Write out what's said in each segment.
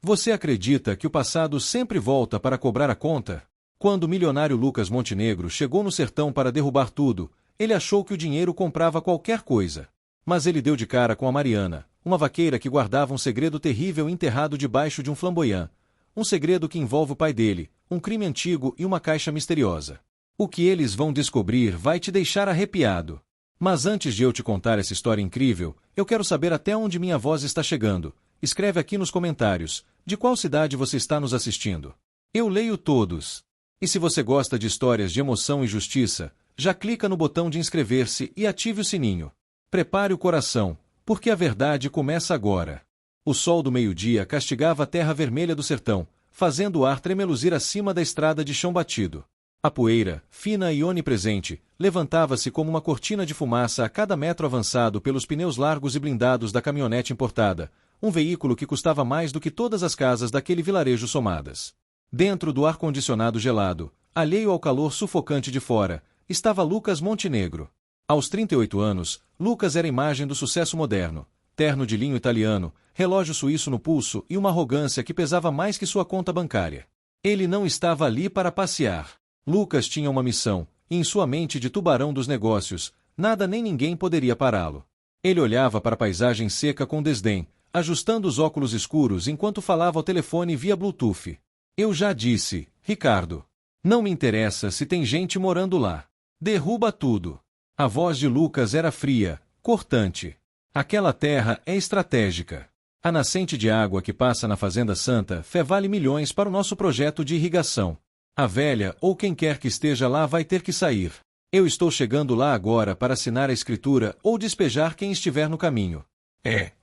Você acredita que o passado sempre volta para cobrar a conta? Quando o milionário Lucas Montenegro chegou no sertão para derrubar tudo, ele achou que o dinheiro comprava qualquer coisa. Mas ele deu de cara com a Mariana, uma vaqueira que guardava um segredo terrível enterrado debaixo de um flamboyant. Um segredo que envolve o pai dele, um crime antigo e uma caixa misteriosa. O que eles vão descobrir vai te deixar arrepiado. Mas antes de eu te contar essa história incrível, eu quero saber até onde minha voz está chegando. Escreve aqui nos comentários, de qual cidade você está nos assistindo. Eu leio todos. E se você gosta de histórias de emoção e justiça, já clica no botão de inscrever-se e ative o sininho. Prepare o coração, porque a verdade começa agora. O sol do meio-dia castigava a terra vermelha do sertão, fazendo o ar tremeluzir acima da estrada de chão batido. A poeira, fina e onipresente, levantava-se como uma cortina de fumaça a cada metro avançado pelos pneus largos e blindados da caminhonete importada, um veículo que custava mais do que todas as casas daquele vilarejo somadas. Dentro do ar-condicionado gelado, alheio ao calor sufocante de fora, estava Lucas Montenegro. Aos 38 anos, Lucas era a imagem do sucesso moderno. Terno de linho italiano, relógio suíço no pulso e uma arrogância que pesava mais que sua conta bancária. Ele não estava ali para passear. Lucas tinha uma missão, e em sua mente de tubarão dos negócios, nada nem ninguém poderia pará-lo. Ele olhava para a paisagem seca com desdém, ajustando os óculos escuros enquanto falava ao telefone via Bluetooth. Eu já disse, Ricardo. Não me interessa se tem gente morando lá. Derruba tudo. A voz de Lucas era fria, cortante. Aquela terra é estratégica. A nascente de água que passa na Fazenda Santa Fé vale milhões para o nosso projeto de irrigação. A velha ou quem quer que esteja lá vai ter que sair. Eu estou chegando lá agora para assinar a escritura ou despejar quem estiver no caminho.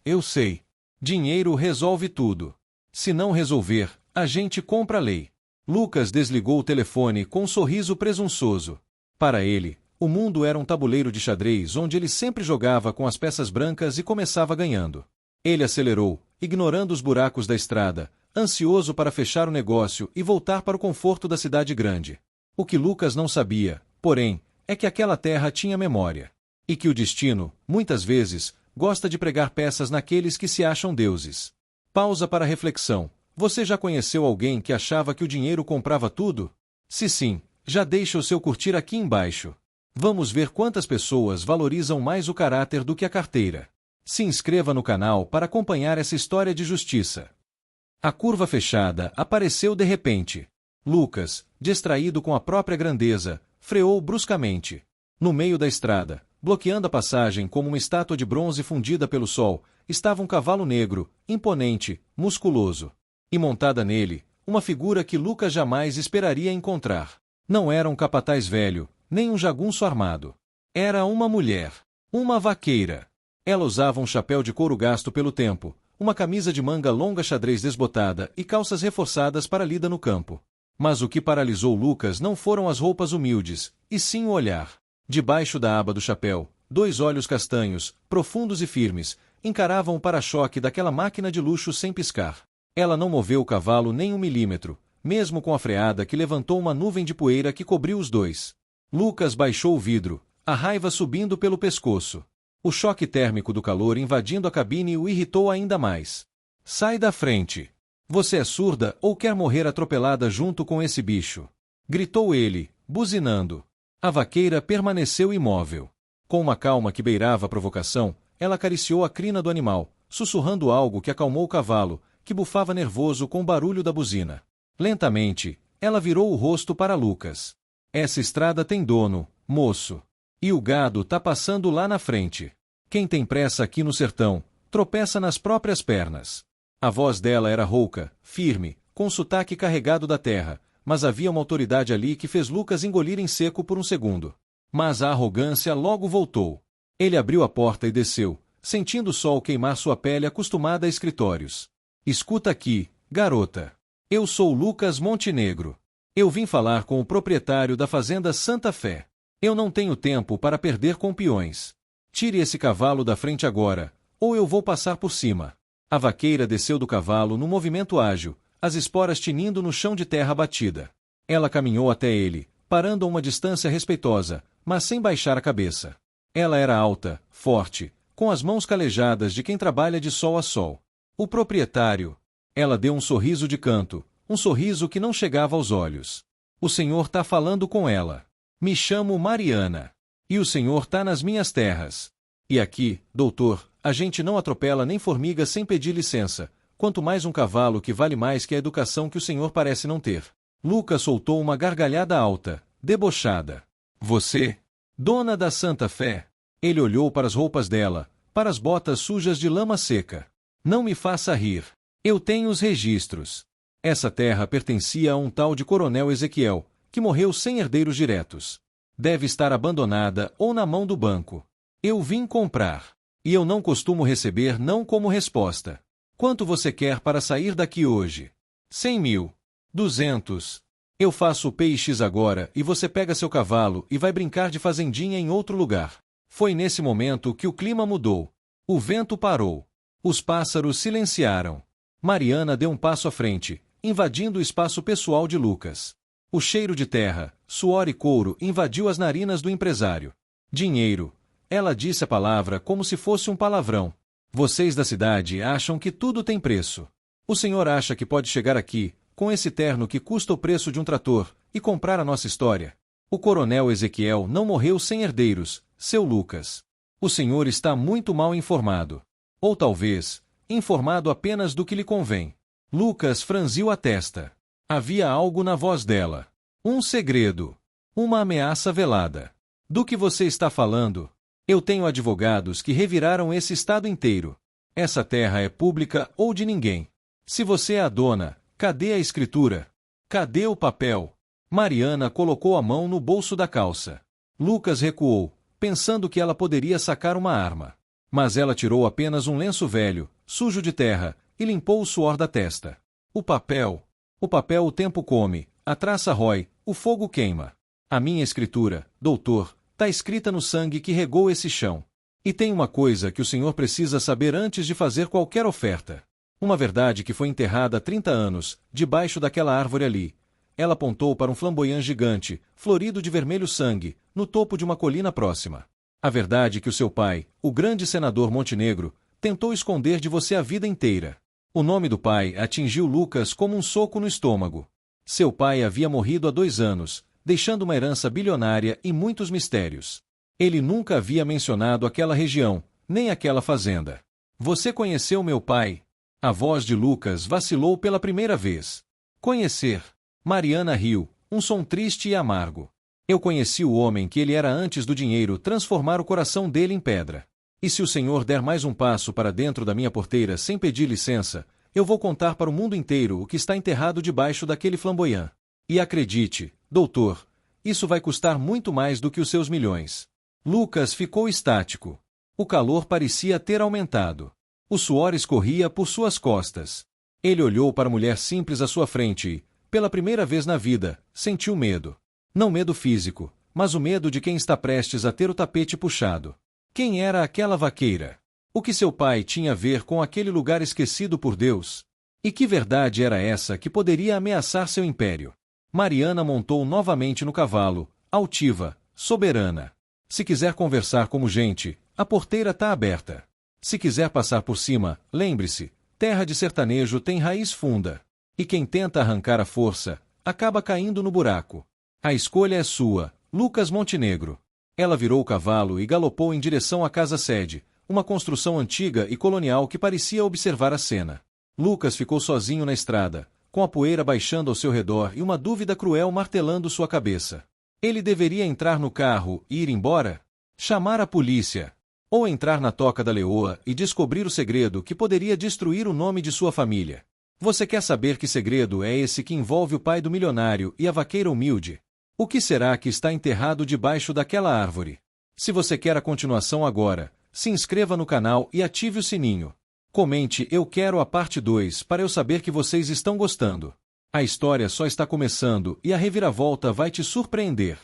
Eu sei. Dinheiro resolve tudo. Se não resolver, a gente compra a lei. Lucas desligou o telefone com um sorriso presunçoso. Para ele, o mundo era um tabuleiro de xadrez onde ele sempre jogava com as peças brancas e começava ganhando. Ele acelerou, ignorando os buracos da estrada, ansioso para fechar o negócio e voltar para o conforto da cidade grande. O que Lucas não sabia, porém, é que aquela terra tinha memória. E que o destino, muitas vezes, gosta de pregar peças naqueles que se acham deuses. Pausa para reflexão. Você já conheceu alguém que achava que o dinheiro comprava tudo? Se sim, já deixa o seu curtir aqui embaixo. Vamos ver quantas pessoas valorizam mais o caráter do que a carteira. Se inscreva no canal para acompanhar essa história de justiça. A curva fechada apareceu de repente. Lucas, distraído com a própria grandeza, freou bruscamente. No meio da estrada, bloqueando a passagem como uma estátua de bronze fundida pelo sol, estava um cavalo negro, imponente, musculoso. E montada nele, uma figura que Lucas jamais esperaria encontrar. Não era um capataz velho, nem um jagunço armado. Era uma mulher. Uma vaqueira. Ela usava um chapéu de couro gasto pelo tempo, uma camisa de manga longa xadrez desbotada e calças reforçadas para a lida no campo. Mas o que paralisou Lucas não foram as roupas humildes, e sim o olhar. Debaixo da aba do chapéu, 2 olhos castanhos, profundos e firmes, encaravam o para-choque daquela máquina de luxo sem piscar. Ela não moveu o cavalo nem 1 milímetro, mesmo com a freada que levantou uma nuvem de poeira que cobriu os dois. Lucas baixou o vidro, a raiva subindo pelo pescoço. O choque térmico do calor invadindo a cabine o irritou ainda mais. Sai da frente! Você é surda ou quer morrer atropelada junto com esse bicho? Gritou ele, buzinando. A vaqueira permaneceu imóvel. Com uma calma que beirava a provocação, ela acariciou a crina do animal, sussurrando algo que acalmou o cavalo, que bufava nervoso com o barulho da buzina. Lentamente, ela virou o rosto para Lucas. Essa estrada tem dono, moço. E o gado tá passando lá na frente. Quem tem pressa aqui no sertão, tropeça nas próprias pernas. A voz dela era rouca, firme, com sotaque carregado da terra, mas havia uma autoridade ali que fez Lucas engolir em seco por um segundo. Mas a arrogância logo voltou. Ele abriu a porta e desceu, sentindo o sol queimar sua pele acostumada a escritórios. Escuta aqui, garota. Eu sou Lucas Montenegro. Eu vim falar com o proprietário da Fazenda Santa Fé. Eu não tenho tempo para perder com peões. Tire esse cavalo da frente agora, ou eu vou passar por cima. A vaqueira desceu do cavalo num movimento ágil, as esporas tinindo no chão de terra batida. Ela caminhou até ele, parando a uma distância respeitosa, mas sem baixar a cabeça. Ela era alta, forte, com as mãos calejadas de quem trabalha de sol a sol. O proprietário. Ela deu um sorriso de canto, um sorriso que não chegava aos olhos. O senhor tá falando com ela. Me chamo Mariana. E o senhor tá nas minhas terras. E aqui, doutor, a gente não atropela nem formiga sem pedir licença, quanto mais um cavalo que vale mais que a educação que o senhor parece não ter. Lucas soltou uma gargalhada alta, debochada. Você? Dona da Santa Fé? Ele olhou para as roupas dela, para as botas sujas de lama seca. Não me faça rir. Eu tenho os registros. Essa terra pertencia a um tal de Coronel Ezequiel, que morreu sem herdeiros diretos. Deve estar abandonada ou na mão do banco. Eu vim comprar. E eu não costumo receber não como resposta. Quanto você quer para sair daqui hoje? 100 mil. 200. Eu faço o PX agora e você pega seu cavalo e vai brincar de fazendinha em outro lugar. Foi nesse momento que o clima mudou. O vento parou. Os pássaros silenciaram. Mariana deu um passo à frente, invadindo o espaço pessoal de Lucas. O cheiro de terra, suor e couro invadiu as narinas do empresário. Dinheiro. Ela disse a palavra como se fosse um palavrão. Vocês da cidade acham que tudo tem preço. O senhor acha que pode chegar aqui, com esse terno que custa o preço de um trator, e comprar a nossa história? O coronel Ezequiel não morreu sem herdeiros, seu Lucas. O senhor está muito mal informado. Ou talvez, informado apenas do que lhe convém. Lucas franziu a testa. Havia algo na voz dela. Um segredo. Uma ameaça velada. Do que você está falando? Eu tenho advogados que reviraram esse estado inteiro. Essa terra é pública ou de ninguém. Se você é a dona, cadê a escritura? Cadê o papel? Mariana colocou a mão no bolso da calça. Lucas recuou, pensando que ela poderia sacar uma arma. Mas ela tirou apenas um lenço velho, sujo de terra, e limpou o suor da testa. O papel. O papel o tempo come, a traça rói, o fogo queima. A minha escritura, doutor, tá escrita no sangue que regou esse chão. E tem uma coisa que o senhor precisa saber antes de fazer qualquer oferta. Uma verdade que foi enterrada há 30 anos, debaixo daquela árvore ali. Ela apontou para um flamboyant gigante, florido de vermelho sangue, no topo de uma colina próxima. A verdade que o seu pai, o grande senador Montenegro, tentou esconder de você a vida inteira. O nome do pai atingiu Lucas como um soco no estômago. Seu pai havia morrido há 2 anos, deixando uma herança bilionária e muitos mistérios. Ele nunca havia mencionado aquela região, nem aquela fazenda. Você conheceu meu pai? A voz de Lucas vacilou pela primeira vez. Conhecer. Mariana riu, um som triste e amargo. Eu conheci o homem que ele era antes do dinheiro transformar o coração dele em pedra. E se o senhor der mais um passo para dentro da minha porteira sem pedir licença, eu vou contar para o mundo inteiro o que está enterrado debaixo daquele flamboyant. E acredite, doutor, isso vai custar muito mais do que os seus milhões. Lucas ficou estático. O calor parecia ter aumentado. O suor escorria por suas costas. Ele olhou para a mulher simples à sua frente e, pela primeira vez na vida, sentiu medo. Não medo físico, mas o medo de quem está prestes a ter o tapete puxado. Quem era aquela vaqueira? O que seu pai tinha a ver com aquele lugar esquecido por Deus? E que verdade era essa que poderia ameaçar seu império? Mariana montou novamente no cavalo, altiva, soberana. Se quiser conversar como gente, a porteira está aberta. Se quiser passar por cima, lembre-se, terra de sertanejo tem raiz funda. E quem tenta arrancar a força, acaba caindo no buraco. A escolha é sua, Lucas Montenegro. Ela virou o cavalo e galopou em direção à casa-sede, uma construção antiga e colonial que parecia observar a cena. Lucas ficou sozinho na estrada, com a poeira baixando ao seu redor e uma dúvida cruel martelando sua cabeça. Ele deveria entrar no carro e ir embora? Chamar a polícia? Ou entrar na Toca da Leoa e descobrir o segredo que poderia destruir o nome de sua família? Você quer saber que segredo é esse que envolve o pai do milionário e a vaqueira humilde? O que será que está enterrado debaixo daquela árvore? Se você quer a continuação agora, se inscreva no canal e ative o sininho. Comente "Eu quero a parte 2" para eu saber que vocês estão gostando. A história só está começando e a reviravolta vai te surpreender.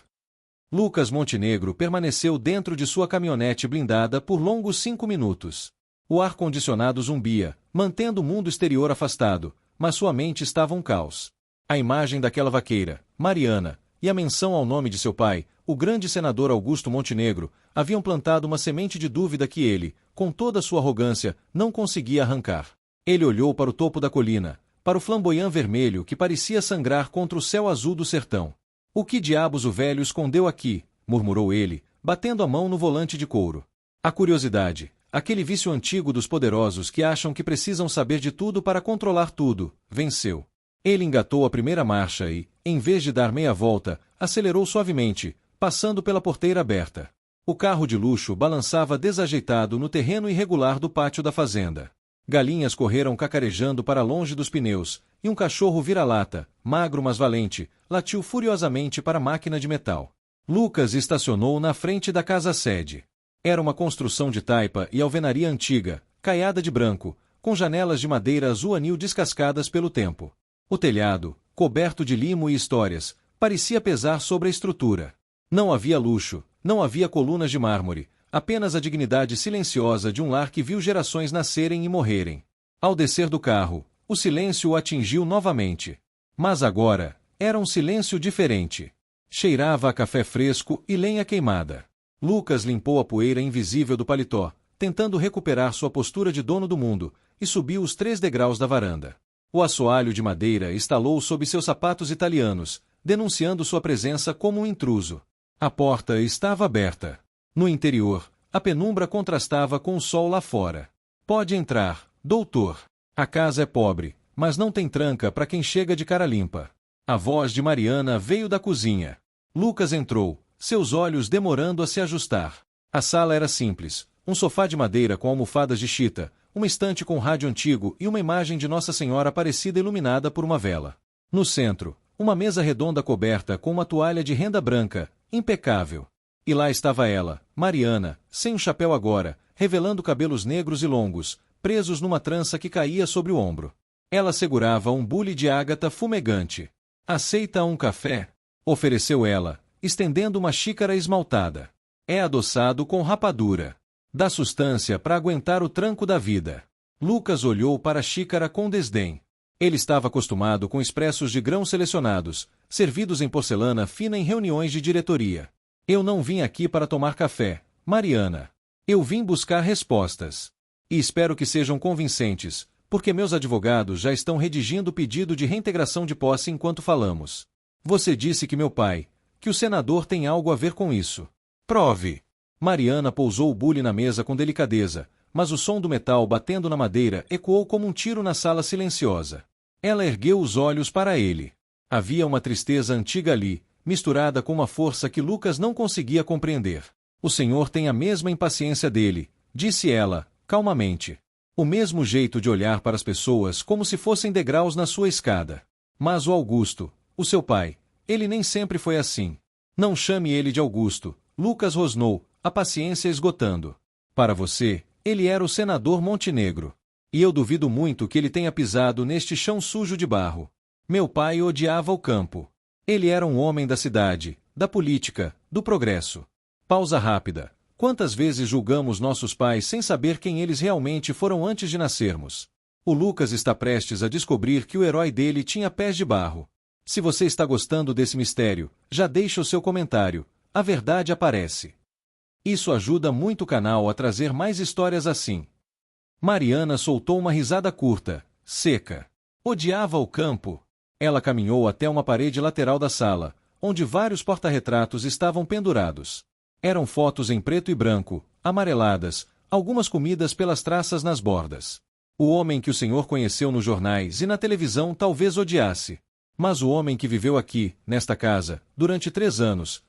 Lucas Montenegro permaneceu dentro de sua caminhonete blindada por longos 5 minutos. O ar-condicionado zumbia, mantendo o mundo exterior afastado, mas sua mente estava um caos. A imagem daquela vaqueira, Mariana, e a menção ao nome de seu pai, o grande senador Augusto Montenegro, haviam plantado uma semente de dúvida que ele, com toda a sua arrogância, não conseguia arrancar. Ele olhou para o topo da colina, para o flamboyant vermelho que parecia sangrar contra o céu azul do sertão. O que diabos o velho escondeu aqui? Murmurou ele, batendo a mão no volante de couro. A curiosidade, aquele vício antigo dos poderosos que acham que precisam saber de tudo para controlar tudo, venceu. Ele engatou a primeira marcha e, em vez de dar meia volta, acelerou suavemente, passando pela porteira aberta. O carro de luxo balançava desajeitado no terreno irregular do pátio da fazenda. Galinhas correram cacarejando para longe dos pneus, e um cachorro vira-lata, magro mas valente, latiu furiosamente para a máquina de metal. Lucas estacionou na frente da casa-sede. Era uma construção de taipa e alvenaria antiga, caiada de branco, com janelas de madeira azul anil descascadas pelo tempo. O telhado, coberto de limo e histórias, parecia pesar sobre a estrutura. Não havia luxo, não havia colunas de mármore, apenas a dignidade silenciosa de um lar que viu gerações nascerem e morrerem. Ao descer do carro, o silêncio o atingiu novamente. Mas agora, era um silêncio diferente. Cheirava a café fresco e lenha queimada. Lucas limpou a poeira invisível do paletó, tentando recuperar sua postura de dono do mundo, e subiu os 3 degraus da varanda. O assoalho de madeira estalou sob seus sapatos italianos, denunciando sua presença como um intruso. A porta estava aberta. No interior, a penumbra contrastava com o sol lá fora. Pode entrar, doutor. A casa é pobre, mas não tem tranca para quem chega de cara limpa. A voz de Mariana veio da cozinha. Lucas entrou, seus olhos demorando a se ajustar. A sala era simples, um sofá de madeira com almofadas de chita, uma estante com rádio antigo e uma imagem de Nossa Senhora Aparecida iluminada por uma vela. No centro, uma mesa redonda coberta com uma toalha de renda branca, impecável. E lá estava ela, Mariana, sem o chapéu agora, revelando cabelos negros e longos, presos numa trança que caía sobre o ombro. Ela segurava um bule de ágata fumegante. Aceita um café? Ofereceu ela, estendendo uma xícara esmaltada. É adoçado com rapadura. Dá sustância para aguentar o tranco da vida. Lucas olhou para a xícara com desdém. Ele estava acostumado com expressos de grãos selecionados, servidos em porcelana fina em reuniões de diretoria. Eu não vim aqui para tomar café, Mariana. Eu vim buscar respostas. E espero que sejam convincentes, porque meus advogados já estão redigindo o pedido de reintegração de posse enquanto falamos. Você disse que meu pai, que o senador tem algo a ver com isso. Prove. Mariana pousou o bule na mesa com delicadeza, mas o som do metal batendo na madeira ecoou como um tiro na sala silenciosa. Ela ergueu os olhos para ele. Havia uma tristeza antiga ali, misturada com uma força que Lucas não conseguia compreender. O senhor tem a mesma impaciência dele, disse ela, calmamente. O mesmo jeito de olhar para as pessoas como se fossem degraus na sua escada. Mas o Augusto, o seu pai, ele nem sempre foi assim. Não chame ele de Augusto, Lucas rosnou, a paciência esgotando. Para você, ele era o senador Montenegro. E eu duvido muito que ele tenha pisado neste chão sujo de barro. Meu pai odiava o campo. Ele era um homem da cidade, da política, do progresso. Pausa rápida. Quantas vezes julgamos nossos pais sem saber quem eles realmente foram antes de nascermos? O Lucas está prestes a descobrir que o herói dele tinha pés de barro. Se você está gostando desse mistério, já deixa o seu comentário. A verdade aparece. Isso ajuda muito o canal a trazer mais histórias assim. Mariana soltou uma risada curta, seca. Odiava o campo. Ela caminhou até uma parede lateral da sala, onde vários porta-retratos estavam pendurados. Eram fotos em preto e branco, amareladas, algumas comidas pelas traças nas bordas. O homem que o senhor conheceu nos jornais e na televisão talvez odiasse. Mas o homem que viveu aqui, nesta casa, durante 3 anos.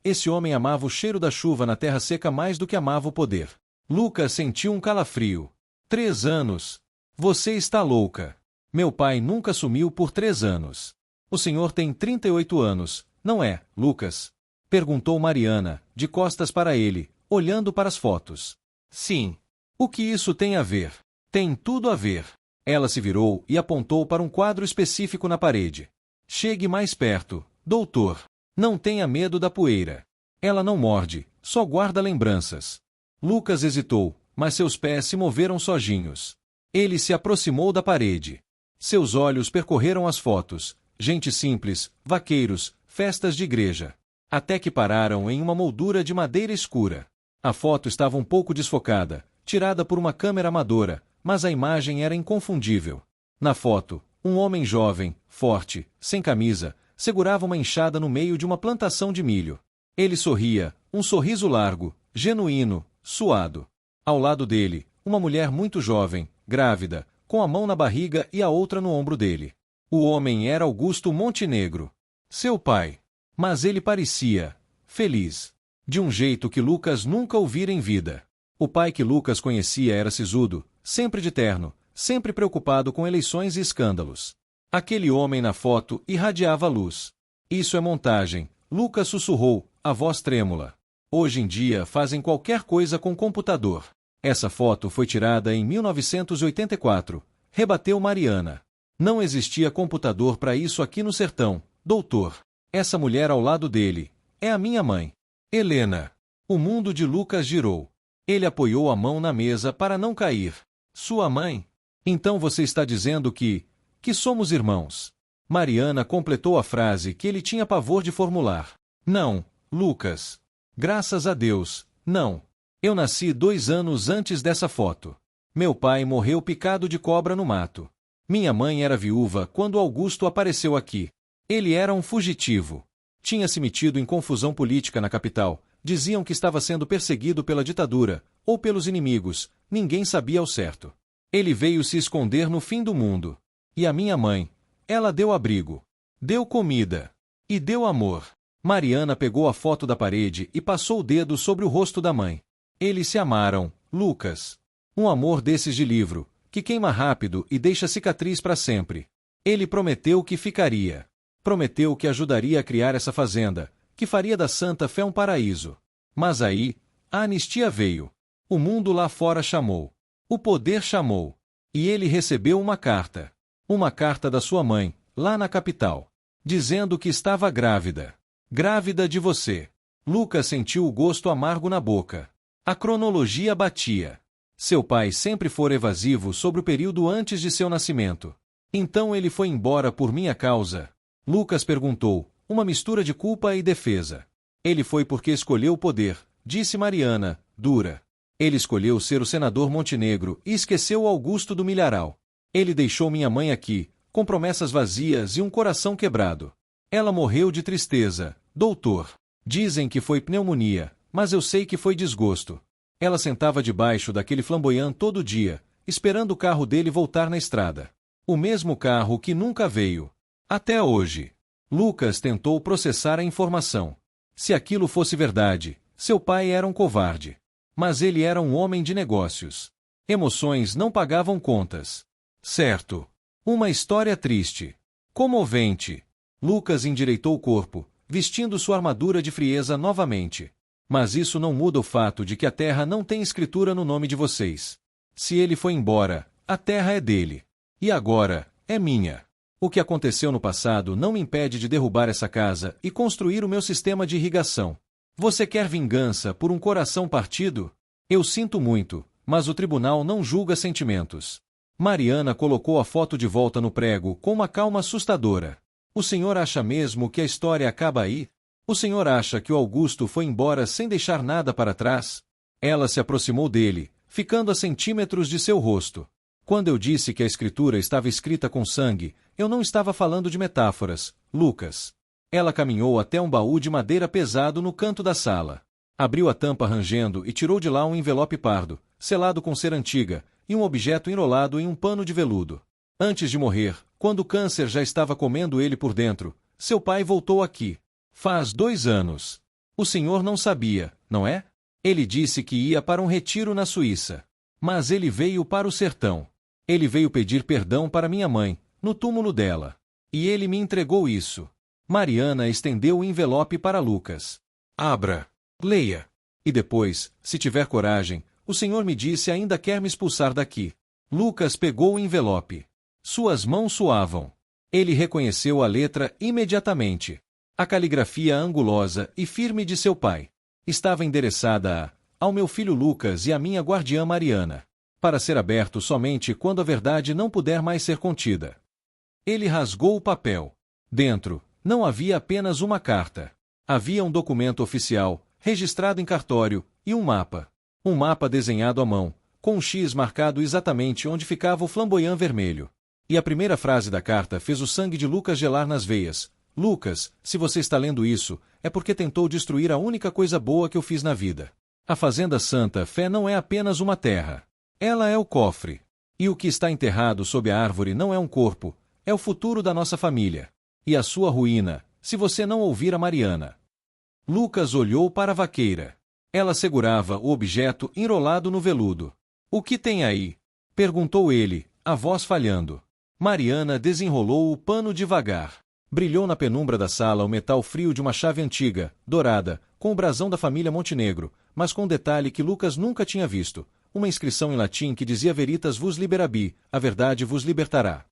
Esse homem amava o cheiro da chuva na terra seca mais do que amava o poder. Lucas sentiu um calafrio. 3 anos. Você está louca. Meu pai nunca sumiu por 3 anos. O senhor tem 38 anos, não é, Lucas? Perguntou Mariana, de costas para ele, olhando para as fotos. Sim. O que isso tem a ver? Tem tudo a ver. Ela se virou e apontou para um quadro específico na parede. Chegue mais perto, doutor. Não tenha medo da poeira. Ela não morde, só guarda lembranças. Lucas hesitou, mas seus pés se moveram sozinhos. Ele se aproximou da parede. Seus olhos percorreram as fotos, gente simples, vaqueiros, festas de igreja. Até que pararam em uma moldura de madeira escura. A foto estava um pouco desfocada, tirada por uma câmera amadora, mas a imagem era inconfundível. Na foto, um homem jovem, forte, sem camisa, segurava uma enxada no meio de uma plantação de milho. Ele sorria, um sorriso largo, genuíno, suado. Ao lado dele, uma mulher muito jovem, grávida, com a mão na barriga e a outra no ombro dele. O homem era Augusto Montenegro, seu pai. Mas ele parecia feliz, de um jeito que Lucas nunca ouvira em vida. O pai que Lucas conhecia era sisudo, sempre de terno, sempre preocupado com eleições e escândalos. Aquele homem na foto irradiava luz. Isso é montagem, Lucas sussurrou, a voz trêmula. Hoje em dia fazem qualquer coisa com computador. Essa foto foi tirada em 1984, rebateu Mariana. Não existia computador para isso aqui no sertão, doutor. Essa mulher ao lado dele é a minha mãe, Helena. O mundo de Lucas girou. Ele apoiou a mão na mesa para não cair. Sua mãe? Então você está dizendo que somos irmãos. Mariana completou a frase que ele tinha pavor de formular. Não, Lucas. Graças a Deus, não. Eu nasci 2 anos antes dessa foto. Meu pai morreu picado de cobra no mato. Minha mãe era viúva quando Augusto apareceu aqui. Ele era um fugitivo. Tinha se metido em confusão política na capital. Diziam que estava sendo perseguido pela ditadura, ou pelos inimigos, ninguém sabia ao certo. Ele veio se esconder no fim do mundo. E a minha mãe, ela deu abrigo, deu comida e deu amor. Mariana pegou a foto da parede e passou o dedo sobre o rosto da mãe. Eles se amaram, Lucas. Um amor desses de livro, que queima rápido e deixa cicatriz para sempre. Ele prometeu que ficaria. Prometeu que ajudaria a criar essa fazenda, que faria da Santa Fé um paraíso. Mas aí, a anistia veio. O mundo lá fora chamou. O poder chamou. E ele recebeu uma carta. Uma carta da sua mãe, lá na capital. Dizendo que estava grávida. Grávida de você. Lucas sentiu o gosto amargo na boca. A cronologia batia. Seu pai sempre fora evasivo sobre o período antes de seu nascimento. Então ele foi embora por minha causa? Lucas perguntou, uma mistura de culpa e defesa. Ele foi porque escolheu o poder, disse Mariana, dura. Ele escolheu ser o senador Montenegro e esqueceu o Augusto do Milharal. Ele deixou minha mãe aqui, com promessas vazias e um coração quebrado. Ela morreu de tristeza, doutor. Dizem que foi pneumonia, mas eu sei que foi desgosto. Ela sentava debaixo daquele flamboyant todo dia, esperando o carro dele voltar na estrada. O mesmo carro que nunca veio. Até hoje. Lucas tentou processar a informação. Se aquilo fosse verdade, seu pai era um covarde. Mas ele era um homem de negócios. Emoções não pagavam contas. Certo. Uma história triste. Comovente. Lucas endireitou o corpo, vestindo sua armadura de frieza novamente. Mas isso não muda o fato de que a terra não tem escritura no nome de vocês. Se ele foi embora, a terra é dele. E agora, é minha. O que aconteceu no passado não me impede de derrubar essa casa e construir o meu sistema de irrigação. Você quer vingança por um coração partido? Eu sinto muito, mas o tribunal não julga sentimentos. Mariana colocou a foto de volta no prego com uma calma assustadora. O senhor acha mesmo que a história acaba aí? O senhor acha que o Augusto foi embora sem deixar nada para trás? Ela se aproximou dele, ficando a centímetros de seu rosto. Quando eu disse que a escritura estava escrita com sangue, eu não estava falando de metáforas, Lucas. Ela caminhou até um baú de madeira pesado no canto da sala. Abriu a tampa rangendo e tirou de lá um envelope pardo, selado com cera antiga, e um objeto enrolado em um pano de veludo. Antes de morrer, quando o câncer já estava comendo ele por dentro, seu pai voltou aqui. Faz 2 anos. O senhor não sabia, não é? Ele disse que ia para um retiro na Suíça. Mas ele veio para o sertão. Ele veio pedir perdão para minha mãe, no túmulo dela. E ele me entregou isso. Mariana estendeu o envelope para Lucas. Abra. Leia. E depois, se tiver coragem, o senhor me disse ainda quer me expulsar daqui. Lucas pegou o envelope. Suas mãos suavam. Ele reconheceu a letra imediatamente. A caligrafia angulosa e firme de seu pai. Estava endereçada ao meu filho Lucas e à minha guardiã Mariana. Para ser aberto somente quando a verdade não puder mais ser contida. Ele rasgou o papel. Dentro, não havia apenas uma carta. Havia um documento oficial, registrado em cartório, e um mapa. Um mapa desenhado à mão, com um X marcado exatamente onde ficava o flamboyant vermelho. E a primeira frase da carta fez o sangue de Lucas gelar nas veias. Lucas, se você está lendo isso, é porque tentou destruir a única coisa boa que eu fiz na vida. A Fazenda Santa Fé não é apenas uma terra. Ela é o cofre. E o que está enterrado sob a árvore não é um corpo, é o futuro da nossa família. E a sua ruína, se você não ouvir a Mariana. Lucas olhou para a vaqueira. Ela segurava o objeto enrolado no veludo. O que tem aí? Perguntou ele, a voz falhando. Mariana desenrolou o pano devagar. Brilhou na penumbra da sala o metal frio de uma chave antiga, dourada, com o brasão da família Montenegro, mas com um detalhe que Lucas nunca tinha visto. Uma inscrição em latim que dizia Veritas vos liberabi, a verdade vos libertará.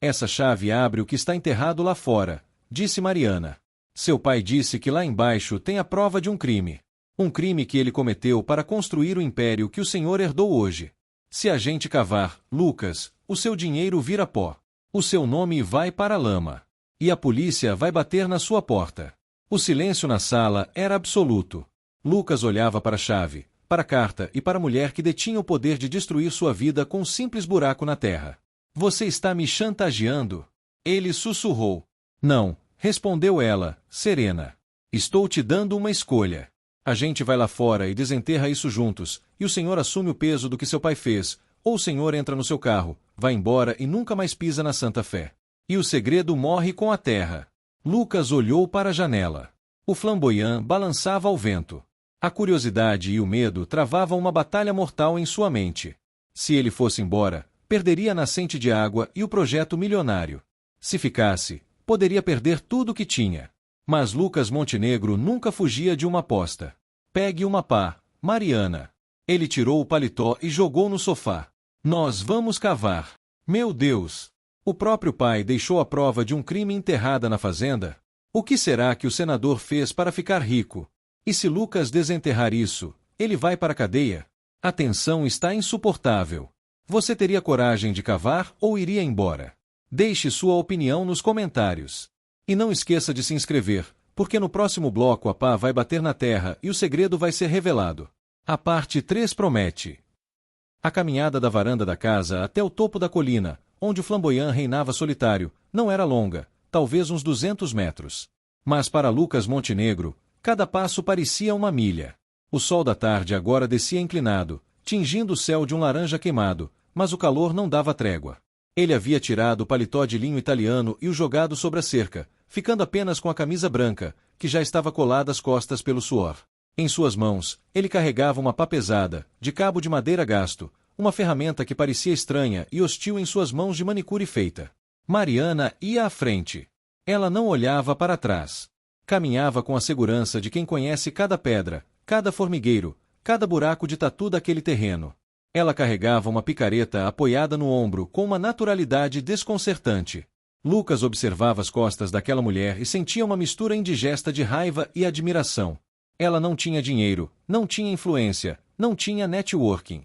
Essa chave abre o que está enterrado lá fora, disse Mariana. Seu pai disse que lá embaixo tem a prova de um crime. Um crime que ele cometeu para construir o império que o Senhor herdou hoje. Se a gente cavar, Lucas, o seu dinheiro vira pó. O seu nome vai para a lama. E a polícia vai bater na sua porta. O silêncio na sala era absoluto. Lucas olhava para a chave, para a carta e para a mulher que detinha o poder de destruir sua vida com um simples buraco na terra. Você está me chantageando? Ele sussurrou. Não, respondeu ela, serena. Estou te dando uma escolha. A gente vai lá fora e desenterra isso juntos, e o senhor assume o peso do que seu pai fez, ou o senhor entra no seu carro, vai embora e nunca mais pisa na Santa Fé. E o segredo morre com a terra. Lucas olhou para a janela. O flamboyant balançava ao vento. A curiosidade e o medo travavam uma batalha mortal em sua mente. Se ele fosse embora, perderia a nascente de água e o projeto milionário. Se ficasse, poderia perder tudo o que tinha. Mas Lucas Montenegro nunca fugia de uma aposta. Pegue uma pá, Mariana. Ele tirou o paletó e jogou no sofá. Nós vamos cavar. Meu Deus! O próprio pai deixou a prova de um crime enterrada na fazenda? O que será que o senador fez para ficar rico? E se Lucas desenterrar isso, ele vai para a cadeia? A tensão está insuportável. Você teria coragem de cavar ou iria embora? Deixe sua opinião nos comentários. E não esqueça de se inscrever, porque no próximo bloco a pá vai bater na terra e o segredo vai ser revelado. A parte 3 promete. A caminhada da varanda da casa até o topo da colina, onde o flamboyant reinava solitário, não era longa, talvez uns 200 metros. Mas para Lucas Montenegro, cada passo parecia uma milha. O sol da tarde agora descia inclinado, tingindo o céu de um laranja queimado, mas o calor não dava trégua. Ele havia tirado o paletó de linho italiano e o jogado sobre a cerca, ficando apenas com a camisa branca, que já estava colada às costas pelo suor. Em suas mãos, ele carregava uma pá pesada, de cabo de madeira gasto, uma ferramenta que parecia estranha e hostil em suas mãos de manicure feita. Mariana ia à frente. Ela não olhava para trás. Caminhava com a segurança de quem conhece cada pedra, cada formigueiro, cada buraco de tatu daquele terreno. Ela carregava uma picareta apoiada no ombro com uma naturalidade desconcertante. Lucas observava as costas daquela mulher e sentia uma mistura indigesta de raiva e admiração. Ela não tinha dinheiro, não tinha influência, não tinha networking.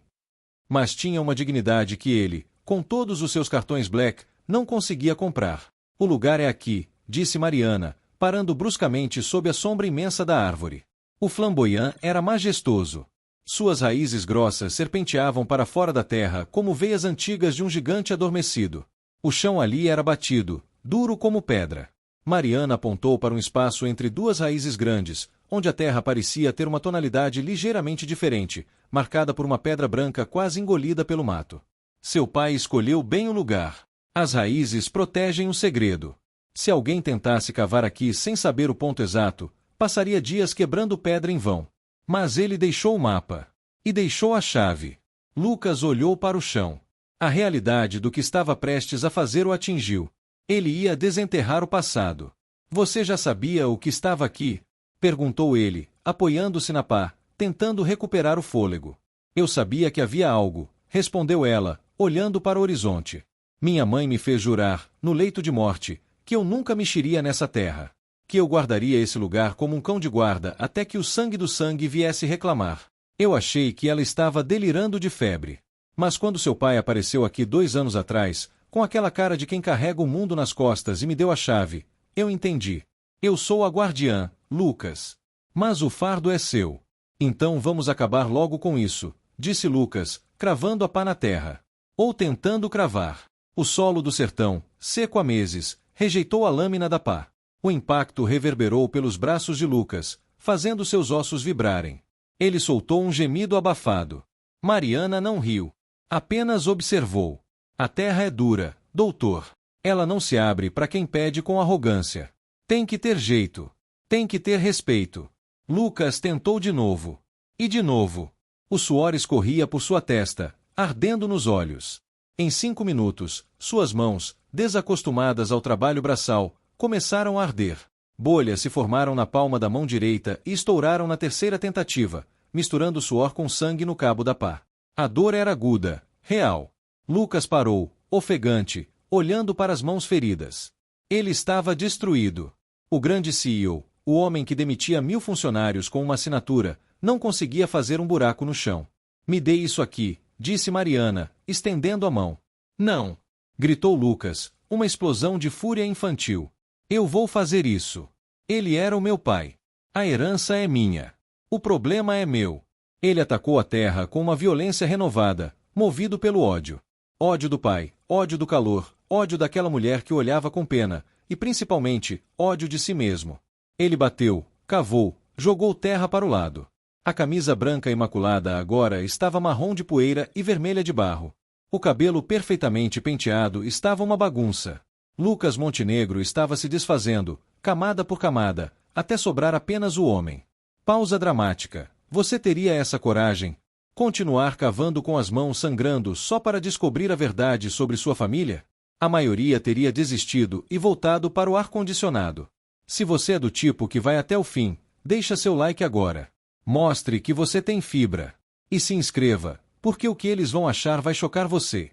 Mas tinha uma dignidade que ele, com todos os seus cartões Black, não conseguia comprar. O lugar é aqui, disse Mariana, parando bruscamente sob a sombra imensa da árvore. O flamboyant era majestoso. Suas raízes grossas serpenteavam para fora da terra como veias antigas de um gigante adormecido. O chão ali era batido, duro como pedra. Mariana apontou para um espaço entre duas raízes grandes, onde a terra parecia ter uma tonalidade ligeiramente diferente, marcada por uma pedra branca quase engolida pelo mato. Seu pai escolheu bem o lugar. As raízes protegem o segredo. Se alguém tentasse cavar aqui sem saber o ponto exato, passaria dias quebrando pedra em vão. Mas ele deixou o mapa. E deixou a chave. Lucas olhou para o chão. A realidade do que estava prestes a fazer o atingiu. Ele ia desenterrar o passado. Você já sabia o que estava aqui? Perguntou ele, apoiando-se na pá, tentando recuperar o fôlego. Eu sabia que havia algo, respondeu ela, olhando para o horizonte. Minha mãe me fez jurar, no leito de morte, que eu nunca mexiria nessa terra. Que eu guardaria esse lugar como um cão de guarda até que o sangue do sangue viesse reclamar. Eu achei que ela estava delirando de febre. Mas quando seu pai apareceu aqui 2 anos atrás, com aquela cara de quem carrega o mundo nas costas e me deu a chave, eu entendi. Eu sou a guardiã, Lucas. Mas o fardo é seu. Então vamos acabar logo com isso, disse Lucas, cravando a pá na terra. Ou tentando cravar. O solo do sertão, seco há meses, rejeitou a lâmina da pá. O impacto reverberou pelos braços de Lucas, fazendo seus ossos vibrarem. Ele soltou um gemido abafado. Mariana não riu. Apenas observou. A terra é dura, doutor. Ela não se abre para quem pede com arrogância. Tem que ter jeito. Tem que ter respeito. Lucas tentou de novo. E de novo. O suor escorria por sua testa, ardendo nos olhos. Em 5 minutos, suas mãos, desacostumadas ao trabalho braçal, começaram a arder. Bolhas se formaram na palma da mão direita e estouraram na terceira tentativa, misturando suor com sangue no cabo da pá. A dor era aguda, real. Lucas parou, ofegante, olhando para as mãos feridas. Ele estava destruído. O grande CEO, o homem que demitia 1000 funcionários com uma assinatura, não conseguia fazer um buraco no chão. Me dê isso aqui, disse Mariana, estendendo a mão. Não! Gritou Lucas, uma explosão de fúria infantil. Eu vou fazer isso. Ele era o meu pai. A herança é minha. O problema é meu. Ele atacou a terra com uma violência renovada, movido pelo ódio. Ódio do pai, ódio do calor, ódio daquela mulher que olhava com pena, e principalmente, ódio de si mesmo. Ele bateu, cavou, jogou terra para o lado. A camisa branca imaculada agora estava marrom de poeira e vermelha de barro. O cabelo perfeitamente penteado estava uma bagunça. Lucas Montenegro estava se desfazendo, camada por camada, até sobrar apenas o homem. Pausa dramática. Você teria essa coragem? Continuar cavando com as mãos sangrando só para descobrir a verdade sobre sua família? A maioria teria desistido e voltado para o ar-condicionado. Se você é do tipo que vai até o fim, deixa seu like agora. Mostre que você tem fibra. E se inscreva, porque o que eles vão achar vai chocar você.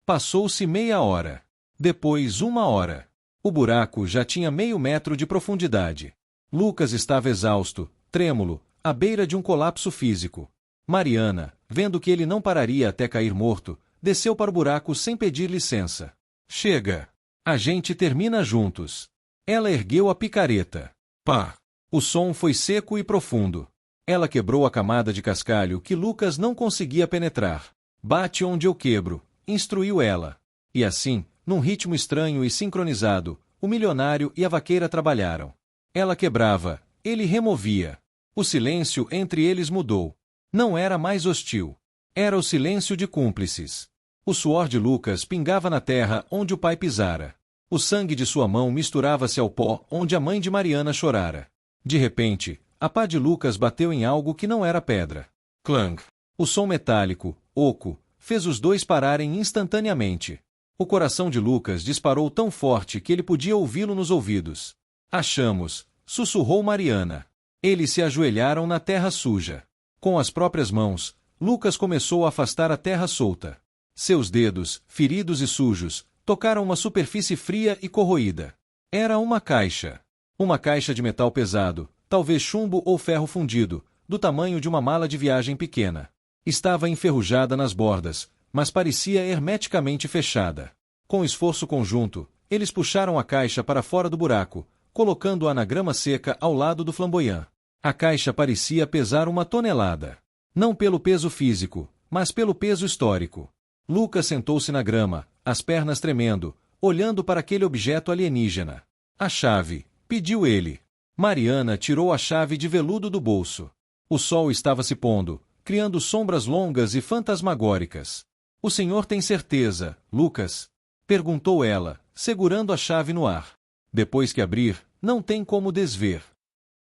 Passou-se meia hora. Depois 1 hora. O buraco já tinha meio metro de profundidade. Lucas estava exausto, trêmulo, à beira de um colapso físico. Mariana, vendo que ele não pararia até cair morto, desceu para o buraco sem pedir licença. Chega! A gente termina juntos. Ela ergueu a picareta. Pá! O som foi seco e profundo. Ela quebrou a camada de cascalho que Lucas não conseguia penetrar. Bate onde eu quebro, instruiu ela. E assim, num ritmo estranho e sincronizado, o milionário e a vaqueira trabalharam. Ela quebrava, ele removia. O silêncio entre eles mudou. Não era mais hostil. Era o silêncio de cúmplices. O suor de Lucas pingava na terra onde o pai pisara. O sangue de sua mão misturava-se ao pó onde a mãe de Mariana chorara. De repente, a pá de Lucas bateu em algo que não era pedra. Clang! O som metálico, oco, fez os dois pararem instantaneamente. O coração de Lucas disparou tão forte que ele podia ouvi-lo nos ouvidos. Achamos, sussurrou Mariana. Eles se ajoelharam na terra suja. Com as próprias mãos, Lucas começou a afastar a terra solta. Seus dedos, feridos e sujos, tocaram uma superfície fria e corroída. Era uma caixa. Uma caixa de metal pesado, talvez chumbo ou ferro fundido, do tamanho de uma mala de viagem pequena. Estava enferrujada nas bordas, mas parecia hermeticamente fechada. Com esforço conjunto, eles puxaram a caixa para fora do buraco, colocando-a na grama seca ao lado do flamboyant. A caixa parecia pesar 1 tonelada. Não pelo peso físico, mas pelo peso histórico. Lucas sentou-se na grama, as pernas tremendo, olhando para aquele objeto alienígena. A chave, pediu ele. Mariana tirou a chave de veludo do bolso. O sol estava se pondo, criando sombras longas e fantasmagóricas. O senhor tem certeza, Lucas? Perguntou ela, segurando a chave no ar. Depois que abrir, não tem como desver.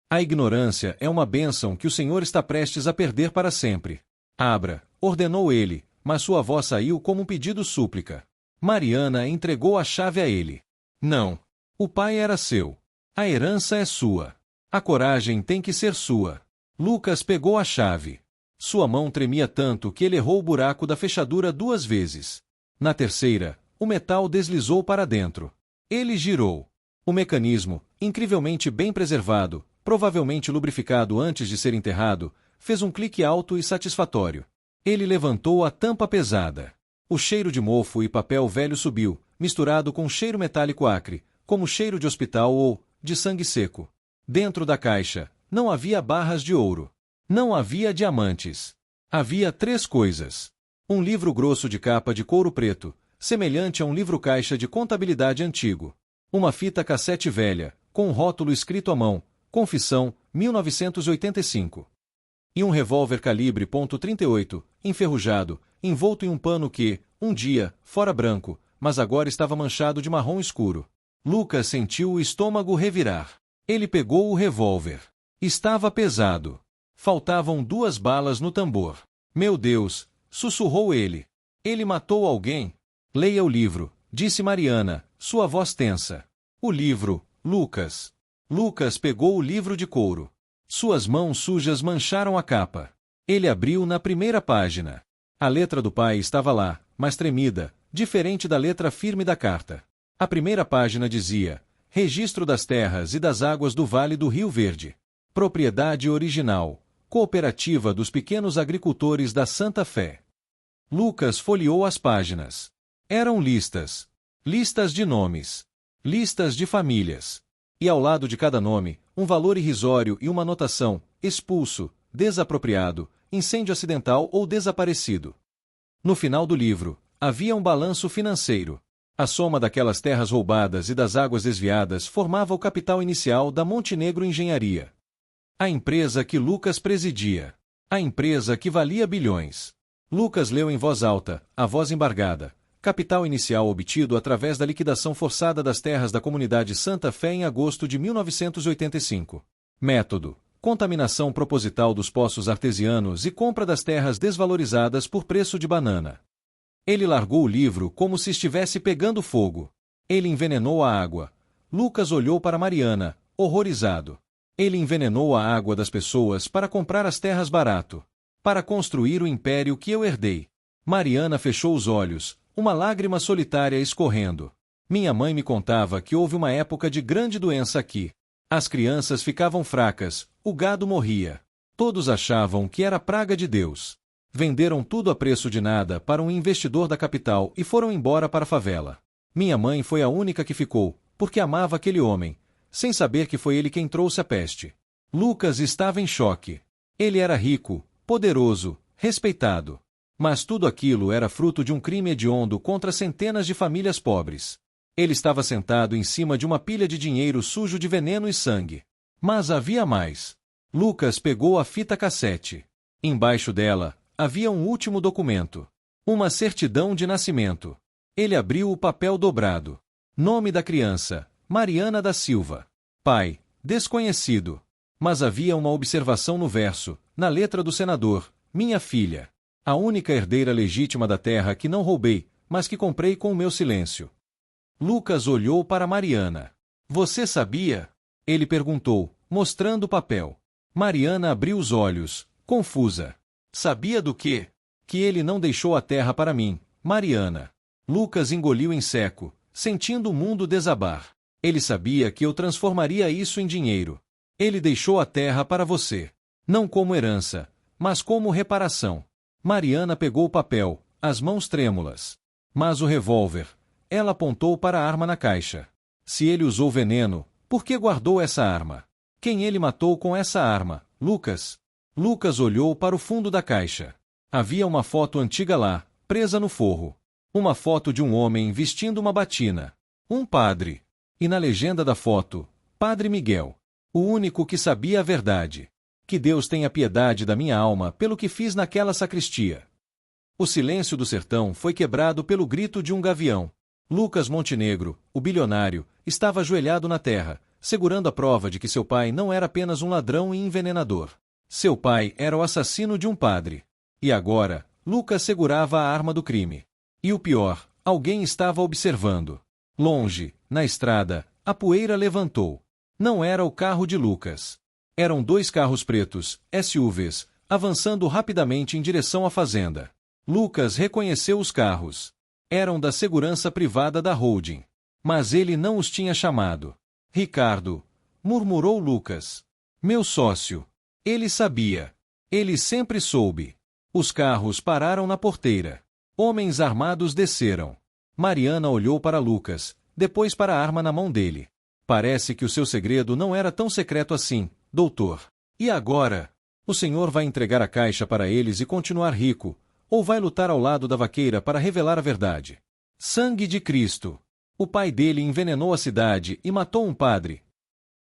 A ignorância é uma bênção que o senhor está prestes a perder para sempre. Abra, ordenou ele, mas sua voz saiu como um pedido súplica. Mariana entregou a chave a ele. Não. O pai era seu. A herança é sua. A coragem tem que ser sua. Lucas pegou a chave. Sua mão tremia tanto que ele errou o buraco da fechadura 2 vezes. Na terceira, o metal deslizou para dentro. Ele girou. O mecanismo, incrivelmente bem preservado, provavelmente lubrificado antes de ser enterrado, fez um clique alto e satisfatório. Ele levantou a tampa pesada. O cheiro de mofo e papel velho subiu, misturado com um cheiro metálico acre, como cheiro de hospital ou de sangue seco. Dentro da caixa, não havia barras de ouro. Não havia diamantes. Havia 3 coisas. Um livro grosso de capa de couro preto, semelhante a um livro-caixa de contabilidade antigo. Uma fita cassete velha, com um rótulo escrito à mão, Confissão, 1985. E um revólver calibre .38, enferrujado, envolto em um pano que, um dia, fora branco, mas agora estava manchado de marrom escuro. Lucas sentiu o estômago revirar. Ele pegou o revólver. Estava pesado. Faltavam 2 balas no tambor. Meu Deus, sussurrou ele. Ele matou alguém? Leia o livro, disse Mariana, sua voz tensa. O livro, Lucas. Lucas pegou o livro de couro. Suas mãos sujas mancharam a capa. Ele abriu na primeira página. A letra do pai estava lá, mas tremida, diferente da letra firme da carta. A primeira página dizia: Registro das terras e das águas do Vale do Rio Verde. Propriedade original. Cooperativa dos Pequenos Agricultores da Santa Fé. Lucas folheou as páginas. Eram listas. Listas de nomes. Listas de famílias. E ao lado de cada nome, um valor irrisório e uma anotação: expulso, desapropriado, incêndio acidental ou desaparecido. No final do livro, havia um balanço financeiro. A soma daquelas terras roubadas e das águas desviadas formava o capital inicial da Montenegro Engenharia. A empresa que Lucas presidia. A empresa que valia bilhões. Lucas leu em voz alta, a voz embargada. Capital inicial obtido através da liquidação forçada das terras da comunidade Santa Fé em agosto de 1985. Método: contaminação proposital dos poços artesianos e compra das terras desvalorizadas por preço de banana. Ele largou o livro como se estivesse pegando fogo. Ele envenenou a água. Lucas olhou para Mariana, horrorizado. Ele envenenou a água das pessoas para comprar as terras barato. Para construir o império que eu herdei. Mariana fechou os olhos, uma lágrima solitária escorrendo. Minha mãe me contava que houve uma época de grande doença aqui. As crianças ficavam fracas, o gado morria. Todos achavam que era praga de Deus. Venderam tudo a preço de nada para um investidor da capital e foram embora para a favela. Minha mãe foi a única que ficou, porque amava aquele homem, sem saber que foi ele quem trouxe a peste. Lucas estava em choque. Ele era rico, poderoso, respeitado. Mas tudo aquilo era fruto de um crime hediondo contra centenas de famílias pobres. Ele estava sentado em cima de uma pilha de dinheiro sujo de veneno e sangue. Mas havia mais. Lucas pegou a fita cassete. Embaixo dela, havia um último documento. Uma certidão de nascimento. Ele abriu o papel dobrado. Nome da criança: Mariana da Silva. Pai: desconhecido. Mas havia uma observação no verso, na letra do senador: minha filha. A única herdeira legítima da terra que não roubei, mas que comprei com o meu silêncio. Lucas olhou para Mariana. Você sabia? Ele perguntou, mostrando o papel. Mariana abriu os olhos, confusa. Sabia do quê? Que ele não deixou a terra para mim, Mariana. Lucas engoliu em seco, sentindo o mundo desabar. Ele sabia que eu transformaria isso em dinheiro. Ele deixou a terra para você. Não como herança, mas como reparação. Mariana pegou o papel, as mãos trêmulas. Mas o revólver. Ela apontou para a arma na caixa. Se ele usou veneno, por que guardou essa arma? Quem ele matou com essa arma, Lucas? Lucas olhou para o fundo da caixa. Havia uma foto antiga lá, presa no forro. Uma foto de um homem vestindo uma batina. Um padre. E na legenda da foto, Padre Miguel. O único que sabia a verdade. Que Deus tenha piedade da minha alma pelo que fiz naquela sacristia. O silêncio do sertão foi quebrado pelo grito de um gavião. Lucas Montenegro, o bilionário, estava ajoelhado na terra, segurando a prova de que seu pai não era apenas um ladrão e envenenador. Seu pai era o assassino de um padre. E agora, Lucas segurava a arma do crime. E o pior, alguém estava observando. Longe, na estrada, a poeira levantou. Não era o carro de Lucas. Eram 2 carros pretos, SUVs, avançando rapidamente em direção à fazenda. Lucas reconheceu os carros. Eram da segurança privada da holding. Mas ele não os tinha chamado. Ricardo, murmurou Lucas. Meu sócio. Ele sabia. Ele sempre soube. Os carros pararam na porteira. Homens armados desceram. Mariana olhou para Lucas, depois para a arma na mão dele. Parece que o seu segredo não era tão secreto assim, doutor. E agora? O senhor vai entregar a caixa para eles e continuar rico, ou vai lutar ao lado da vaqueira para revelar a verdade? Sangue de Cristo! O pai dele envenenou a cidade e matou um padre.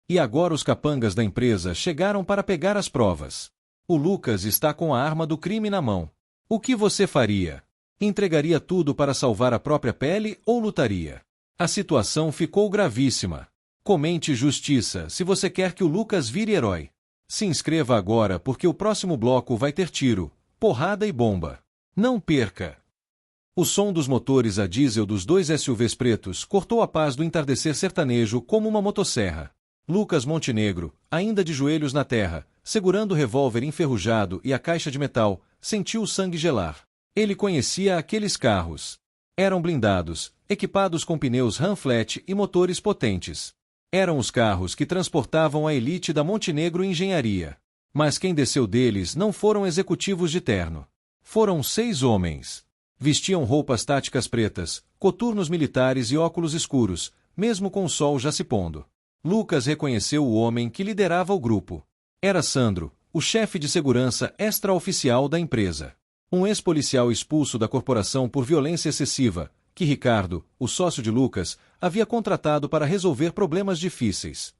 E agora os capangas da empresa chegaram para pegar as provas. O Lucas está com a arma do crime na mão. O que você faria? Entregaria tudo para salvar a própria pele ou lutaria? A situação ficou gravíssima. Comente justiça se você quer que o Lucas vire herói. Se inscreva agora porque o próximo bloco vai ter tiro, porrada e bomba. Não perca! O som dos motores a diesel dos dois SUVs pretos cortou a paz do entardecer sertanejo como uma motosserra. Lucas Montenegro, ainda de joelhos na terra, segurando o revólver enferrujado e a caixa de metal, sentiu o sangue gelar. Ele conhecia aqueles carros. Eram blindados, equipados com pneus Ram Flat e motores potentes. Eram os carros que transportavam a elite da Montenegro Engenharia. Mas quem desceu deles não foram executivos de terno. Foram 6 homens. Vestiam roupas táticas pretas, coturnos militares e óculos escuros, mesmo com o sol já se pondo. Lucas reconheceu o homem que liderava o grupo. Era Sandro, o chefe de segurança extraoficial da empresa. Um ex-policial expulso da corporação por violência excessiva, que Ricardo, o sócio de Lucas, havia contratado para resolver problemas difíceis.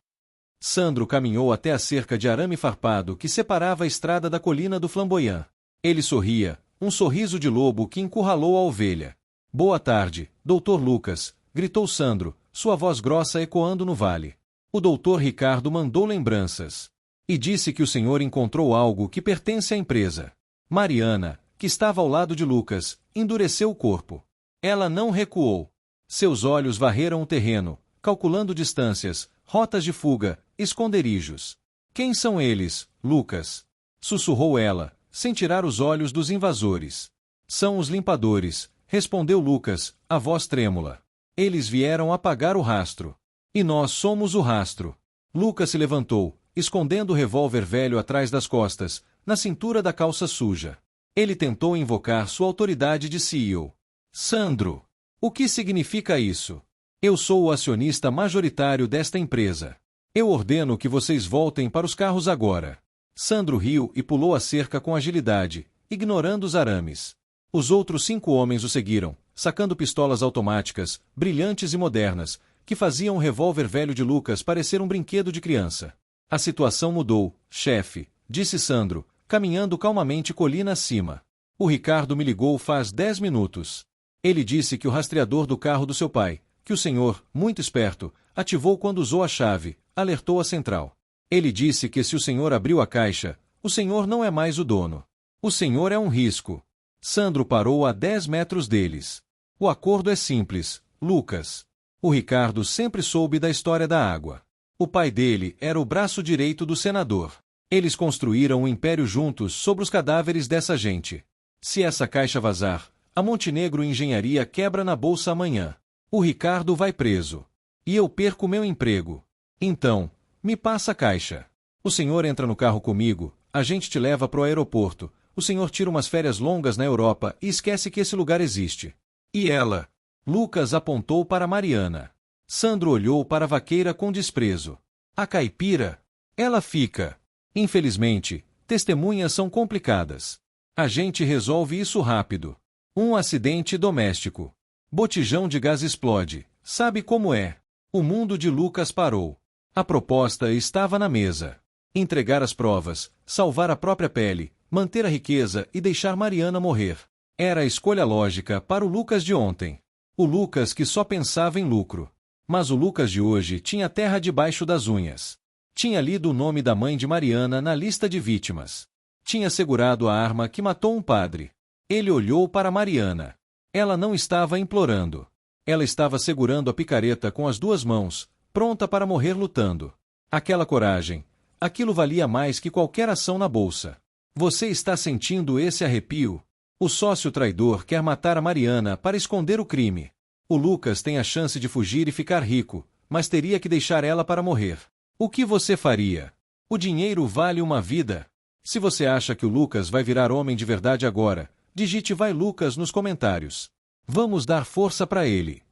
Sandro caminhou até a cerca de arame farpado que separava a estrada da colina do Flamboyant. Ele sorria, um sorriso de lobo que encurralou a ovelha. Boa tarde, doutor Lucas, gritou Sandro, sua voz grossa ecoando no vale. O doutor Ricardo mandou lembranças. E disse que o senhor encontrou algo que pertence à empresa. Mariana, que estava ao lado de Lucas, endureceu o corpo. Ela não recuou. Seus olhos varreram o terreno, calculando distâncias, rotas de fuga, esconderijos. Quem são eles, Lucas? Sussurrou ela, sem tirar os olhos dos invasores. São os limpadores, respondeu Lucas, a voz trêmula. Eles vieram apagar o rastro. E nós somos o rastro. Lucas se levantou, escondendo o revólver velho atrás das costas, na cintura da calça suja. Ele tentou invocar sua autoridade de CEO. Sandro! O que significa isso? Eu sou o acionista majoritário desta empresa. Eu ordeno que vocês voltem para os carros agora. Sandro riu e pulou a cerca com agilidade, ignorando os arames. Os outros 5 homens o seguiram, sacando pistolas automáticas, brilhantes e modernas, que faziam o revólver velho de Lucas parecer um brinquedo de criança. A situação mudou, chefe, disse Sandro, caminhando calmamente colina acima. O Ricardo me ligou faz 10 minutos. Ele disse que o rastreador do carro do seu pai, que o senhor, muito esperto, ativou quando usou a chave, alertou a central. Ele disse que se o senhor abriu a caixa, o senhor não é mais o dono. O senhor é um risco. Sandro parou a 10 metros deles. O acordo é simples, Lucas. O Ricardo sempre soube da história da água. O pai dele era o braço direito do senador. Eles construíram um império juntos sobre os cadáveres dessa gente. Se essa caixa vazar, a Montenegro Engenharia quebra na bolsa amanhã. O Ricardo vai preso. E eu perco meu emprego. Então, me passa a caixa. O senhor entra no carro comigo, a gente te leva pro aeroporto, o senhor tira umas férias longas na Europa e esquece que esse lugar existe. E ela? Lucas apontou para Mariana. Sandro olhou para a vaqueira com desprezo. A caipira? Ela fica. Infelizmente, testemunhas são complicadas. A gente resolve isso rápido. Um acidente doméstico. Botijão de gás explode. Sabe como é? O mundo de Lucas parou. A proposta estava na mesa. Entregar as provas, salvar a própria pele, manter a riqueza e deixar Mariana morrer. Era a escolha lógica para o Lucas de ontem. O Lucas que só pensava em lucro. Mas o Lucas de hoje tinha terra debaixo das unhas. Tinha lido o nome da mãe de Mariana na lista de vítimas. Tinha segurado a arma que matou um padre. Ele olhou para Mariana. Ela não estava implorando. Ela estava segurando a picareta com as 2 mãos, pronta para morrer lutando. Aquela coragem. Aquilo valia mais que qualquer ação na bolsa. Você está sentindo esse arrepio? O sócio traidor quer matar a Mariana para esconder o crime. O Lucas tem a chance de fugir e ficar rico, mas teria que deixar ela para morrer. O que você faria? O dinheiro vale uma vida. Se você acha que o Lucas vai virar homem de verdade agora, digite Vai Lucas nos comentários. Vamos dar força para ele.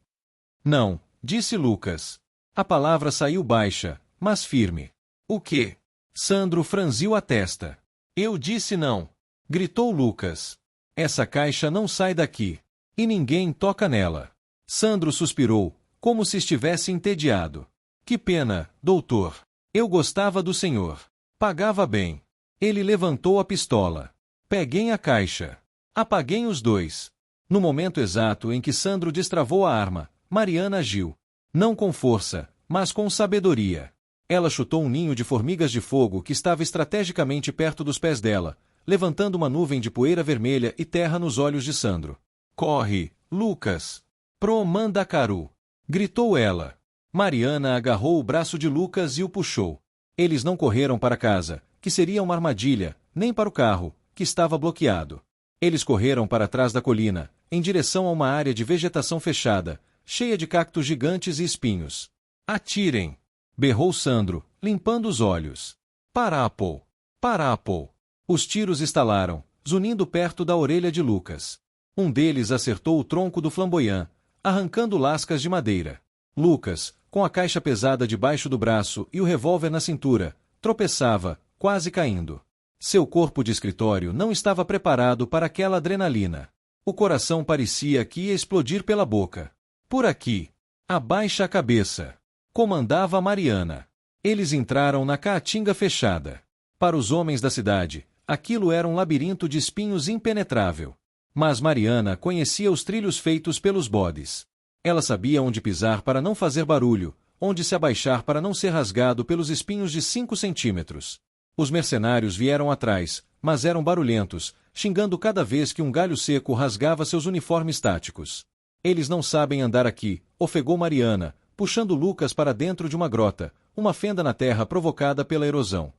Não, disse Lucas. A palavra saiu baixa, mas firme. O quê? Sandro franziu a testa. Eu disse não. Gritou Lucas. Essa caixa não sai daqui. E ninguém toca nela. Sandro suspirou, como se estivesse entediado. Que pena, doutor. Eu gostava do senhor. Pagava bem. Ele levantou a pistola. Peguem a caixa. Apaguem os dois. No momento exato em que Sandro destravou a arma, Mariana agiu. Não com força, mas com sabedoria. Ela chutou um ninho de formigas de fogo que estava estrategicamente perto dos pés dela, levantando uma nuvem de poeira vermelha e terra nos olhos de Sandro. Corre, Lucas! Pro Mandacaru! Gritou ela. Mariana agarrou o braço de Lucas e o puxou. Eles não correram para casa, que seria uma armadilha, nem para o carro, que estava bloqueado. Eles correram para trás da colina, em direção a uma área de vegetação fechada, cheia de cactos gigantes e espinhos. Atirem! Berrou Sandro, limpando os olhos. Parapo! Parapo! Os tiros estalaram, zunindo perto da orelha de Lucas. Um deles acertou o tronco do flamboyant, arrancando lascas de madeira. Lucas, com a caixa pesada debaixo do braço e o revólver na cintura, tropeçava, quase caindo. Seu corpo de escritório não estava preparado para aquela adrenalina. O coração parecia que ia explodir pela boca. Por aqui. Abaixa a cabeça. Comandava Mariana. Eles entraram na caatinga fechada. Para os homens da cidade, aquilo era um labirinto de espinhos impenetrável. Mas Mariana conhecia os trilhos feitos pelos bodes. Ela sabia onde pisar para não fazer barulho, onde se abaixar para não ser rasgado pelos espinhos de 5 centímetros. Os mercenários vieram atrás, mas eram barulhentos, xingando cada vez que um galho seco rasgava seus uniformes táticos. Eles não sabem andar aqui, ofegou Mariana, puxando Lucas para dentro de uma grota, uma fenda na terra provocada pela erosão.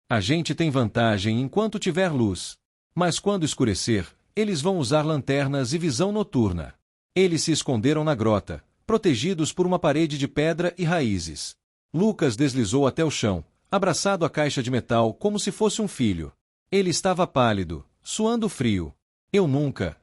A gente tem vantagem enquanto tiver luz. Mas quando escurecer, eles vão usar lanternas e visão noturna. Eles se esconderam na grota, protegidos por uma parede de pedra e raízes. Lucas deslizou até o chão, abraçado à caixa de metal como se fosse um filho. Ele estava pálido, suando frio. Eu nunca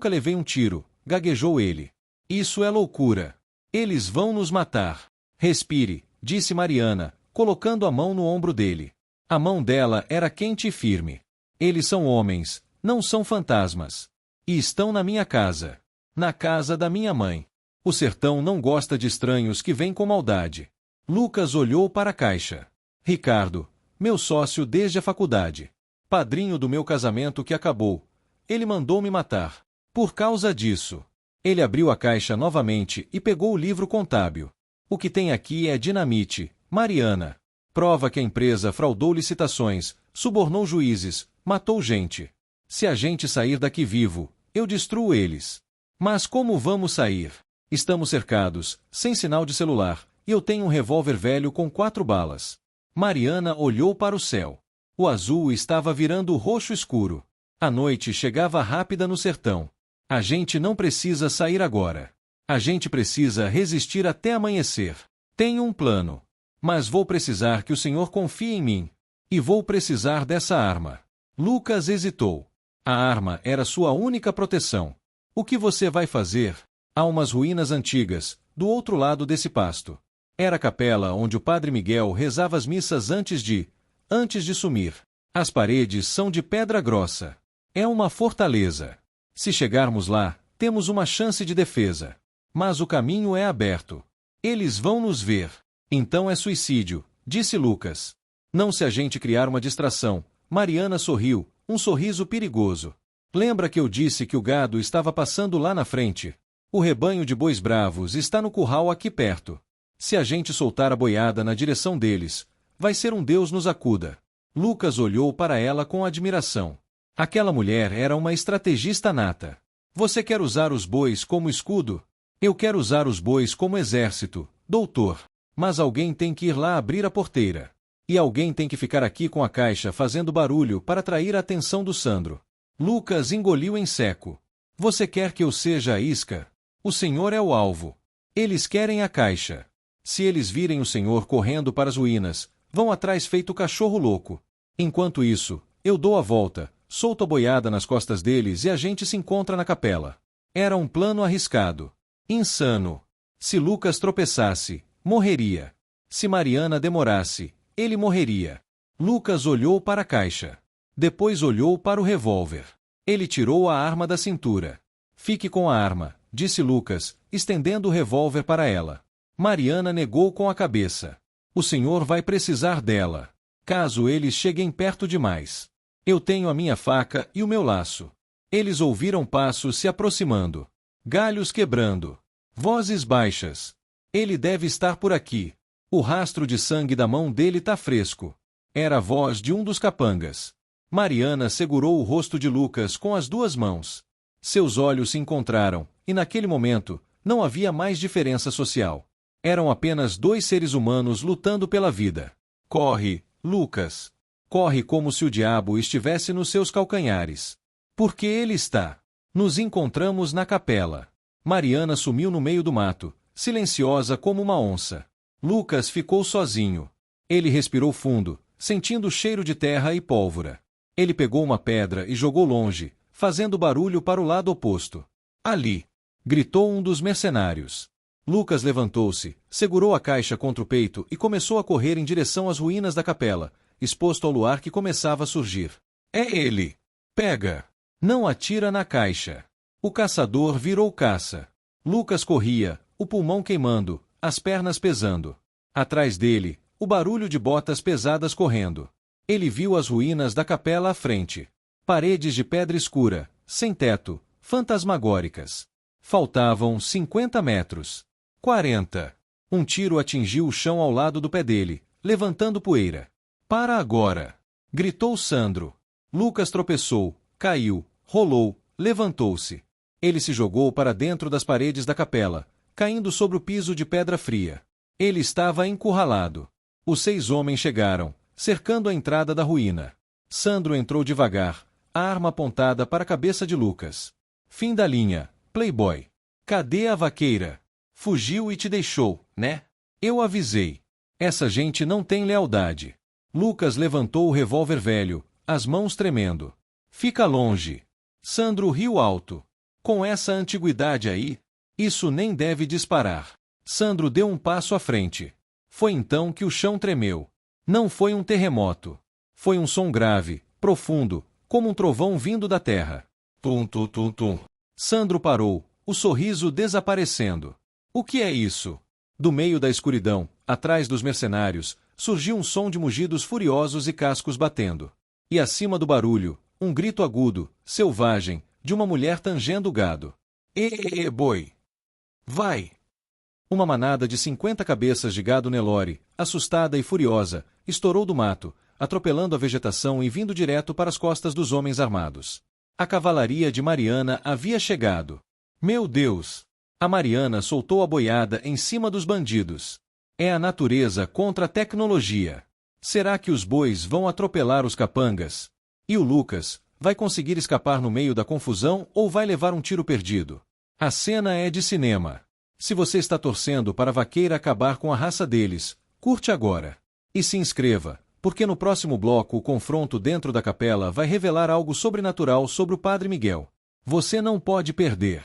levei um tiro, gaguejou ele. Isso é loucura. Eles vão nos matar. Respire, disse Mariana, colocando a mão no ombro dele. A mão dela era quente e firme. Eles são homens, não são fantasmas. E estão na minha casa. Na casa da minha mãe. O sertão não gosta de estranhos que vêm com maldade. Lucas olhou para a caixa. Ricardo, meu sócio desde a faculdade. Padrinho do meu casamento que acabou. Ele mandou me matar. Por causa disso. Ele abriu a caixa novamente e pegou o livro contábil. O que tem aqui é dinamite, Mariana. Prova que a empresa fraudou licitações, subornou juízes, matou gente. Se a gente sair daqui vivo, eu destruo eles. Mas como vamos sair? Estamos cercados, sem sinal de celular, e eu tenho um revólver velho com 4 balas. Mariana olhou para o céu. O azul estava virando roxo escuro. A noite chegava rápida no sertão. A gente não precisa sair agora. A gente precisa resistir até amanhecer. Tenho um plano. Mas vou precisar que o senhor confie em mim. E vou precisar dessa arma. Lucas hesitou. A arma era sua única proteção. O que você vai fazer? Há umas ruínas antigas, do outro lado desse pasto. Era a capela onde o padre Miguel rezava as missas antes de sumir. As paredes são de pedra grossa. É uma fortaleza. Se chegarmos lá, temos uma chance de defesa. Mas o caminho é aberto. Eles vão nos ver. Então é suicídio, disse Lucas. Não se a gente criar uma distração. Mariana sorriu, um sorriso perigoso. Lembra que eu disse que o gado estava passando lá na frente? O rebanho de bois bravos está no curral aqui perto. Se a gente soltar a boiada na direção deles, vai ser um Deus nos acuda. Lucas olhou para ela com admiração. Aquela mulher era uma estrategista nata. Você quer usar os bois como escudo? Eu quero usar os bois como exército, doutor. Mas alguém tem que ir lá abrir a porteira. E alguém tem que ficar aqui com a caixa fazendo barulho para atrair a atenção do Sandro. Lucas engoliu em seco. Você quer que eu seja a isca? O senhor é o alvo. Eles querem a caixa. Se eles virem o senhor correndo para as ruínas, vão atrás feito cachorro louco. Enquanto isso, eu dou a volta, solto a boiada nas costas deles e a gente se encontra na capela. Era um plano arriscado. Insano. Se Lucas tropeçasse, morreria. Se Mariana demorasse, ele morreria. Lucas olhou para a caixa. Depois olhou para o revólver. Ele tirou a arma da cintura. Fique com a arma, disse Lucas, estendendo o revólver para ela. Mariana negou com a cabeça. O senhor vai precisar dela. Caso eles cheguem perto demais. Eu tenho a minha faca e o meu laço. Eles ouviram passos se aproximando. Galhos quebrando. Vozes baixas. Ele deve estar por aqui. O rastro de sangue da mão dele tá fresco. Era a voz de um dos capangas. Mariana segurou o rosto de Lucas com as duas mãos. Seus olhos se encontraram, e naquele momento, não havia mais diferença social. Eram apenas dois seres humanos lutando pela vida. Corre, Lucas. Corre como se o diabo estivesse nos seus calcanhares. Porque ele está. Nos encontramos na capela. Mariana sumiu no meio do mato, silenciosa como uma onça. Lucas ficou sozinho. Ele respirou fundo, sentindo o cheiro de terra e pólvora. Ele pegou uma pedra e jogou longe, fazendo barulho para o lado oposto. Ali! Gritou um dos mercenários. Lucas levantou-se, segurou a caixa contra o peito e começou a correr em direção às ruínas da capela, exposto ao luar que começava a surgir. É ele! Pega! Não atira na caixa! O caçador virou caça. Lucas corria, o pulmão queimando, as pernas pesando. Atrás dele, o barulho de botas pesadas correndo. Ele viu as ruínas da capela à frente. Paredes de pedra escura, sem teto, fantasmagóricas. Faltavam 50 metros. 40. Um tiro atingiu o chão ao lado do pé dele, levantando poeira. Para agora! Gritou Sandro. Lucas tropeçou, caiu, rolou, levantou-se. Ele se jogou para dentro das paredes da capela, caindo sobre o piso de pedra fria. Ele estava encurralado. Os 6 homens chegaram, cercando a entrada da ruína. Sandro entrou devagar, a arma apontada para a cabeça de Lucas. Fim da linha, Playboy. Cadê a vaqueira? Fugiu e te deixou, né? Eu avisei. Essa gente não tem lealdade. Lucas levantou o revólver velho, as mãos tremendo. Fica longe. Sandro riu alto. Com essa antiguidade aí, isso nem deve disparar. Sandro deu um passo à frente. Foi então que o chão tremeu. Não foi um terremoto. Foi um som grave, profundo, como um trovão vindo da terra. Tum, tum, tum, tum. Sandro parou, o sorriso desaparecendo. O que é isso? Do meio da escuridão, atrás dos mercenários, surgiu um som de mugidos furiosos e cascos batendo. E acima do barulho, um grito agudo, selvagem, de uma mulher tangendo o gado. Boi! Vai! Uma manada de 50 cabeças de gado Nelore, assustada e furiosa, estourou do mato, atropelando a vegetação e vindo direto para as costas dos homens armados. A cavalaria de Mariana havia chegado. Meu Deus! A Mariana soltou a boiada em cima dos bandidos. É a natureza contra a tecnologia. Será que os bois vão atropelar os capangas? E o Lucas, vai conseguir escapar no meio da confusão ou vai levar um tiro perdido? A cena é de cinema. Se você está torcendo para a vaqueira acabar com a raça deles, curte agora. E se inscreva, porque no próximo bloco o confronto dentro da capela vai revelar algo sobrenatural sobre o Padre Miguel. Você não pode perder.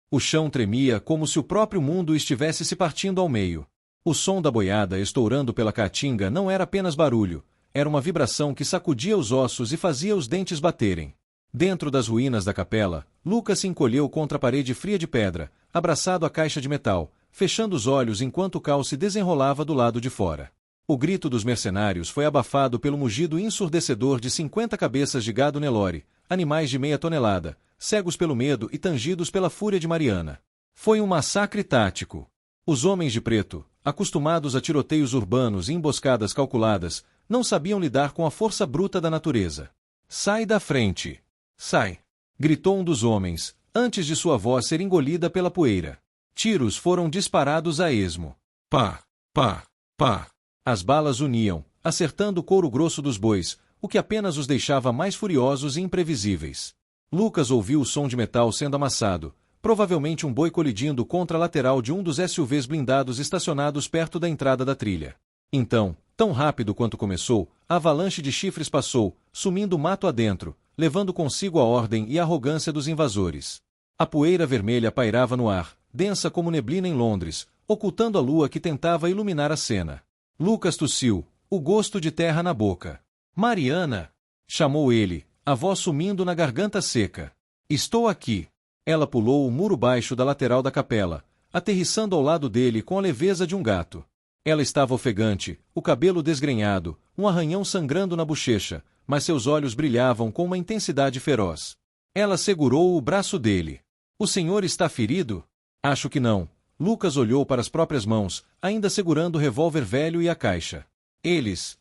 O chão tremia como se o próprio mundo estivesse se partindo ao meio. O som da boiada estourando pela caatinga não era apenas barulho, era uma vibração que sacudia os ossos e fazia os dentes baterem. Dentro das ruínas da capela, Lucas se encolheu contra a parede fria de pedra, abraçado à caixa de metal, fechando os olhos enquanto o caos se desenrolava do lado de fora. O grito dos mercenários foi abafado pelo mugido ensurdecedor de 50 cabeças de gado Nelore, animais de meia tonelada, cegos pelo medo e tangidos pela fúria de Mariana. Foi um massacre tático. Os homens de preto, acostumados a tiroteios urbanos e emboscadas calculadas, não sabiam lidar com a força bruta da natureza. Sai da frente! Sai! Gritou um dos homens, antes de sua voz ser engolida pela poeira. Tiros foram disparados a esmo. Pá! Pá! Pá! As balas uniam, acertando o couro grosso dos bois, o que apenas os deixava mais furiosos e imprevisíveis. Lucas ouviu o som de metal sendo amassado, provavelmente um boi colidindo contra a lateral de um dos SUVs blindados estacionados perto da entrada da trilha. Então, tão rápido quanto começou, a avalanche de chifres passou, sumindo mato adentro, levando consigo a ordem e a arrogância dos invasores. A poeira vermelha pairava no ar, densa como neblina em Londres, ocultando a lua que tentava iluminar a cena. Lucas tossiu, o gosto de terra na boca. Mariana! Chamou ele, a voz sumindo na garganta seca. Estou aqui. Ela pulou o muro baixo da lateral da capela, aterrissando ao lado dele com a leveza de um gato. Ela estava ofegante, o cabelo desgrenhado, um arranhão sangrando na bochecha, mas seus olhos brilhavam com uma intensidade feroz. Ela segurou o braço dele. O senhor está ferido? Acho que não. Lucas olhou para as próprias mãos, ainda segurando o revólver velho e a caixa. Eles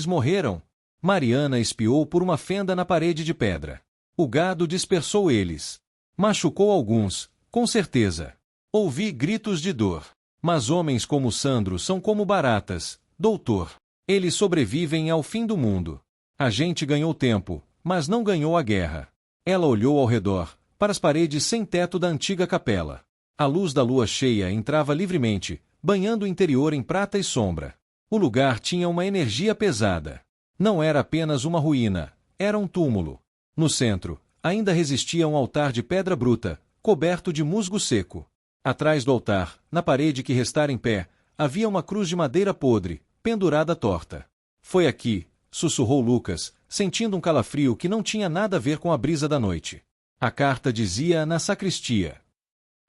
morreram. Mariana espiou por uma fenda na parede de pedra. O gado dispersou eles. Machucou alguns, com certeza. Ouvi gritos de dor. Mas homens como Sandro são como baratas, doutor. Eles sobrevivem ao fim do mundo. A gente ganhou tempo, mas não ganhou a guerra. Ela olhou ao redor, para as paredes sem teto da antiga capela. A luz da lua cheia entrava livremente, banhando o interior em prata e sombra. O lugar tinha uma energia pesada. Não era apenas uma ruína, era um túmulo. No centro, ainda resistia um altar de pedra bruta, coberto de musgo seco. Atrás do altar, na parede que restara em pé, havia uma cruz de madeira podre, pendurada torta. Foi aqui, sussurrou Lucas, sentindo um calafrio que não tinha nada a ver com a brisa da noite. A carta dizia na sacristia.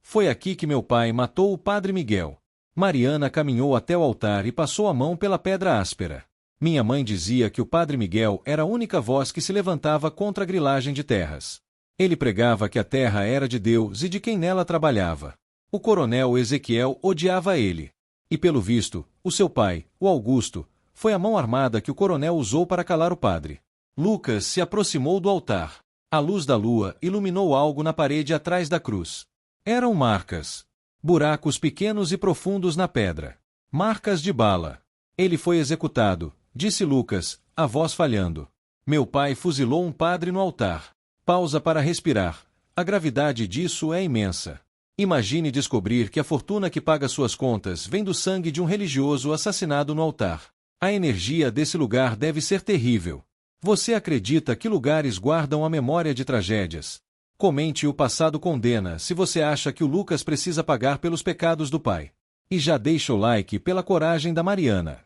Foi aqui que meu pai matou o padre Miguel. Mariana caminhou até o altar e passou a mão pela pedra áspera. Minha mãe dizia que o padre Miguel era a única voz que se levantava contra a grilagem de terras. Ele pregava que a terra era de Deus e de quem nela trabalhava. O coronel Ezequiel odiava ele. E pelo visto, o seu pai, o Augusto, foi a mão armada que o coronel usou para calar o padre. Lucas se aproximou do altar. A luz da lua iluminou algo na parede atrás da cruz. Eram marcas. Buracos pequenos e profundos na pedra. Marcas de bala. Ele foi executado, disse Lucas, a voz falhando. Meu pai fuzilou um padre no altar. Pausa para respirar. A gravidade disso é imensa. Imagine descobrir que a fortuna que paga suas contas vem do sangue de um religioso assassinado no altar. A energia desse lugar deve ser terrível. Você acredita que lugares guardam a memória de tragédias? Comente o passado condena se você acha que o Lucas precisa pagar pelos pecados do pai. E já deixa o like pela coragem da Mariana.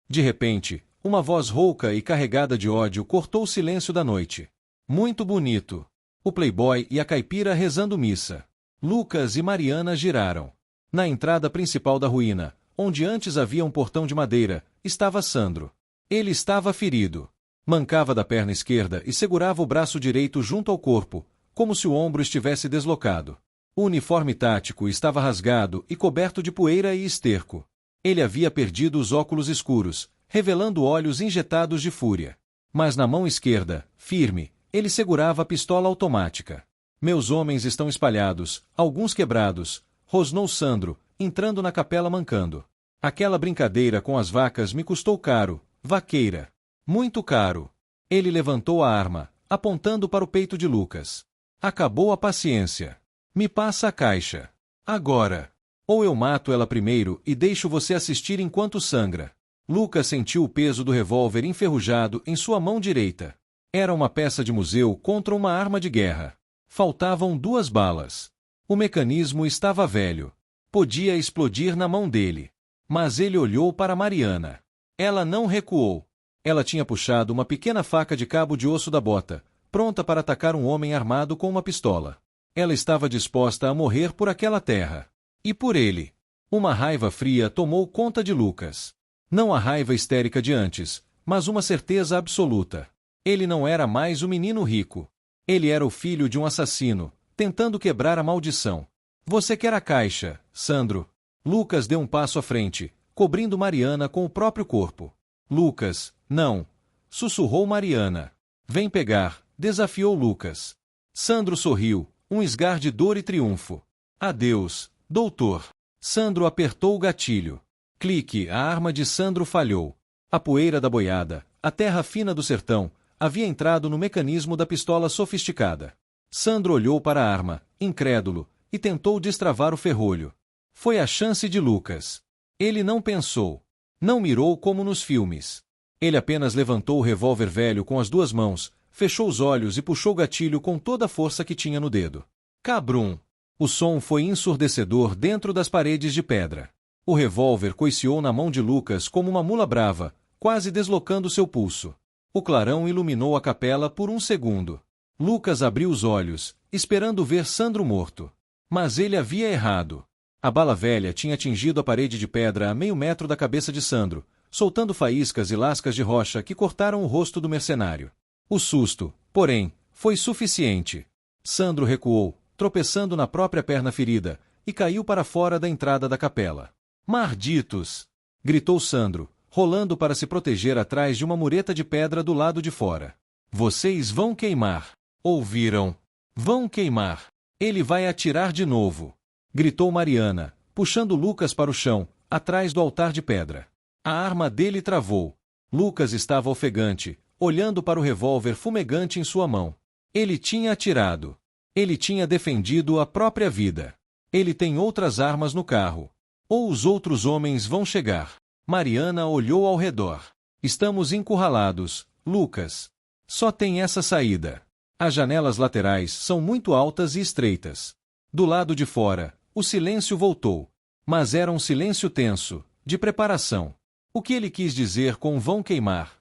De repente, uma voz rouca e carregada de ódio cortou o silêncio da noite. Muito bonito. O playboy e a caipira rezando missa. Lucas e Mariana giraram. Na entrada principal da ruína, onde antes havia um portão de madeira, estava Sandro. Ele estava ferido. Mancava da perna esquerda e segurava o braço direito junto ao corpo, como se o ombro estivesse deslocado. O uniforme tático estava rasgado e coberto de poeira e esterco. Ele havia perdido os óculos escuros, revelando olhos injetados de fúria. Mas na mão esquerda, firme, ele segurava a pistola automática. Meus homens estão espalhados, alguns quebrados, rosnou Sandro, entrando na capela mancando. Aquela brincadeira com as vacas me custou caro, vaqueira. Muito caro. Ele levantou a arma, apontando para o peito de Lucas. Acabou a paciência. Me passa a caixa. Agora. Ou eu mato ela primeiro e deixo você assistir enquanto sangra. Lucas sentiu o peso do revólver enferrujado em sua mão direita. Era uma peça de museu contra uma arma de guerra. Faltavam 2 balas. O mecanismo estava velho. Podia explodir na mão dele. Mas ele olhou para Mariana. Ela não recuou. Ela tinha puxado uma pequena faca de cabo de osso da bota, pronta para atacar um homem armado com uma pistola. Ela estava disposta a morrer por aquela terra. E por ele. Uma raiva fria tomou conta de Lucas. Não a raiva histérica de antes, mas uma certeza absoluta. Ele não era mais o menino rico. Ele era o filho de um assassino, tentando quebrar a maldição. Você quer a caixa, Sandro? Lucas deu um passo à frente, cobrindo Mariana com o próprio corpo. Lucas, não. Sussurrou Mariana. Vem pegar, desafiou Lucas. Sandro sorriu, um esgar de dor e triunfo. Adeus, doutor. Sandro apertou o gatilho. Clique, a arma de Sandro falhou. A poeira da boiada, a terra fina do sertão, havia entrado no mecanismo da pistola sofisticada. Sandro olhou para a arma, incrédulo, e tentou destravar o ferrolho. Foi a chance de Lucas. Ele não pensou. Não mirou como nos filmes. Ele apenas levantou o revólver velho com as 2 mãos, fechou os olhos e puxou o gatilho com toda a força que tinha no dedo. Cabrum! O som foi ensurdecedor dentro das paredes de pedra. O revólver coiceou na mão de Lucas como uma mula brava, quase deslocando seu pulso. O clarão iluminou a capela por um segundo. Lucas abriu os olhos, esperando ver Sandro morto. Mas ele havia errado. A bala velha tinha atingido a parede de pedra a meio metro da cabeça de Sandro, soltando faíscas e lascas de rocha que cortaram o rosto do mercenário. O susto, porém, foi suficiente. Sandro recuou, tropeçando na própria perna ferida, e caiu para fora da entrada da capela. «Malditos!» gritou Sandro, rolando para se proteger atrás de uma mureta de pedra do lado de fora. «Vocês vão queimar!» Ouviram? «Vão queimar! Ele vai atirar de novo!» gritou Mariana, puxando Lucas para o chão, atrás do altar de pedra. A arma dele travou. Lucas estava ofegante, olhando para o revólver fumegante em sua mão. Ele tinha atirado. Ele tinha defendido a própria vida. Ele tem outras armas no carro. Ou os outros homens vão chegar. Mariana olhou ao redor. Estamos encurralados, Lucas. Só tem essa saída. As janelas laterais são muito altas e estreitas. Do lado de fora, o silêncio voltou. Mas era um silêncio tenso, de preparação. O que ele quis dizer com vão queimar?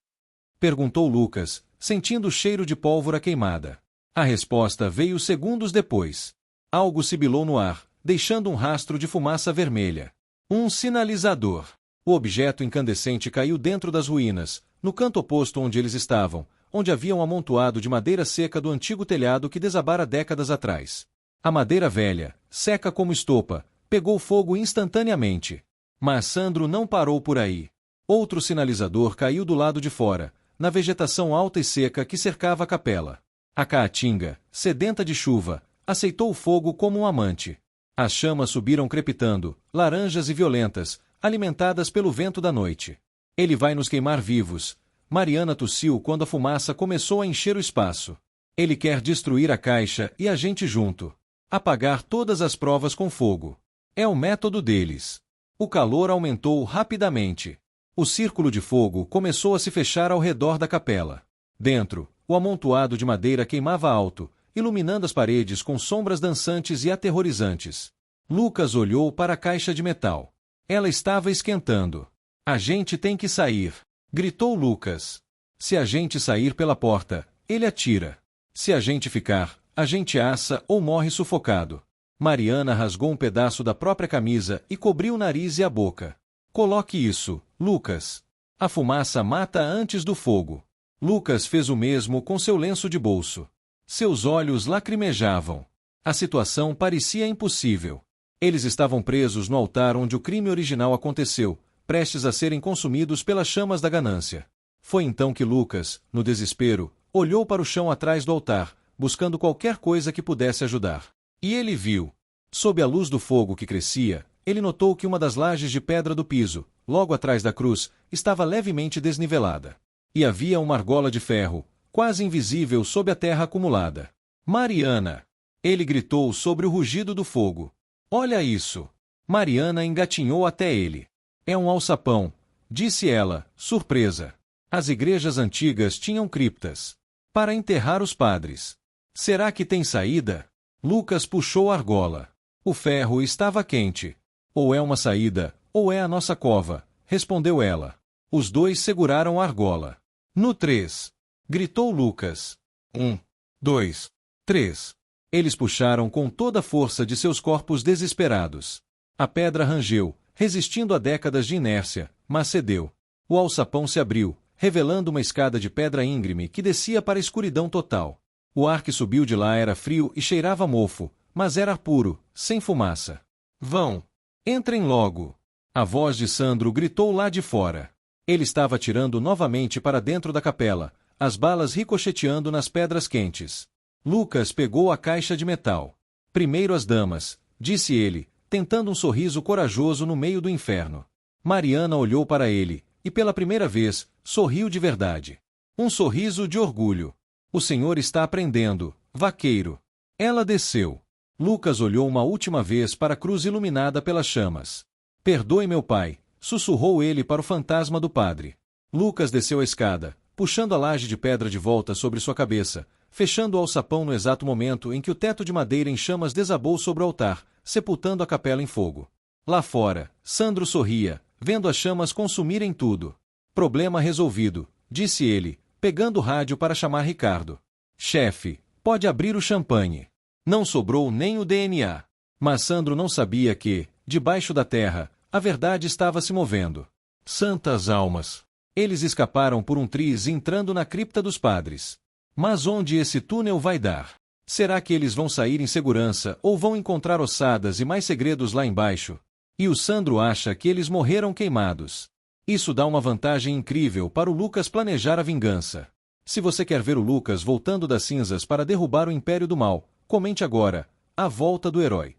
Perguntou Lucas, sentindo o cheiro de pólvora queimada. A resposta veio segundos depois. Algo sibilou no ar, deixando um rastro de fumaça vermelha. Um sinalizador. O objeto incandescente caiu dentro das ruínas, no canto oposto onde eles estavam, onde havia um amontoado de madeira seca do antigo telhado que desabara décadas atrás. A madeira velha, seca como estopa, pegou fogo instantaneamente. Mas Sandro não parou por aí. Outro sinalizador caiu do lado de fora, na vegetação alta e seca que cercava a capela. A caatinga, sedenta de chuva, aceitou o fogo como um amante. As chamas subiram crepitando, laranjas e violentas, alimentadas pelo vento da noite. Ele vai nos queimar vivos. Mariana tossiu quando a fumaça começou a encher o espaço. Ele quer destruir a caixa e a gente junto. Apagar todas as provas com fogo. É o método deles. O calor aumentou rapidamente. O círculo de fogo começou a se fechar ao redor da capela. Dentro, o amontoado de madeira queimava alto, iluminando as paredes com sombras dançantes e aterrorizantes. Lucas olhou para a caixa de metal. Ela estava esquentando. A gente tem que sair, gritou Lucas. Se a gente sair pela porta, ele atira. Se a gente ficar, a gente assa ou morre sufocado. Mariana rasgou um pedaço da própria camisa e cobriu o nariz e a boca. Coloque isso, Lucas. A fumaça mata antes do fogo. Lucas fez o mesmo com seu lenço de bolso. Seus olhos lacrimejavam. A situação parecia impossível. Eles estavam presos no altar onde o crime original aconteceu, prestes a serem consumidos pelas chamas da ganância. Foi então que Lucas, no desespero, olhou para o chão atrás do altar, buscando qualquer coisa que pudesse ajudar. E ele viu. Sob a luz do fogo que crescia, ele notou que uma das lajes de pedra do piso, logo atrás da cruz, estava levemente desnivelada. E havia uma argola de ferro, quase invisível sob a terra acumulada. Mariana! Ele gritou sobre o rugido do fogo. Olha isso! Mariana engatinhou até ele. É um alçapão, disse ela, surpresa. As igrejas antigas tinham criptas. Para enterrar os padres. Será que tem saída? Lucas puxou a argola. O ferro estava quente. Ou é uma saída, ou é a nossa cova, respondeu ela. Os dois seguraram a argola. No 3. Gritou Lucas. 1, 2, 3. Eles puxaram com toda a força de seus corpos desesperados. A pedra rangeu, resistindo a décadas de inércia, mas cedeu. O alçapão se abriu, revelando uma escada de pedra íngreme que descia para a escuridão total. O ar que subiu de lá era frio e cheirava a mofo, mas era ar puro, sem fumaça. Vão! Entrem logo! A voz de Sandro gritou lá de fora. Ele estava atirando novamente para dentro da capela, as balas ricocheteando nas pedras quentes. Lucas pegou a caixa de metal. Primeiro as damas, disse ele, tentando um sorriso corajoso no meio do inferno. Mariana olhou para ele, e pela primeira vez, sorriu de verdade. Um sorriso de orgulho. O senhor está aprendendo, vaqueiro. Ela desceu. Lucas olhou uma última vez para a cruz iluminada pelas chamas. Perdoe meu pai, sussurrou ele para o fantasma do padre. Lucas desceu a escada, puxando a laje de pedra de volta sobre sua cabeça, fechando o alçapão no exato momento em que o teto de madeira em chamas desabou sobre o altar, sepultando a capela em fogo. Lá fora, Sandro sorria, vendo as chamas consumirem tudo. Problema resolvido, disse ele, pegando o rádio para chamar Ricardo. Chefe, pode abrir o champanhe. Não sobrou nem o DNA. Mas Sandro não sabia que, debaixo da terra, a verdade estava se movendo. Santas almas! Eles escaparam por um triz entrando na cripta dos padres. Mas onde esse túnel vai dar? Será que eles vão sair em segurança ou vão encontrar ossadas e mais segredos lá embaixo? E o Sandro acha que eles morreram queimados. Isso dá uma vantagem incrível para o Lucas planejar a vingança. Se você quer ver o Lucas voltando das cinzas para derrubar o Império do Mal, comente agora, A Volta do Herói.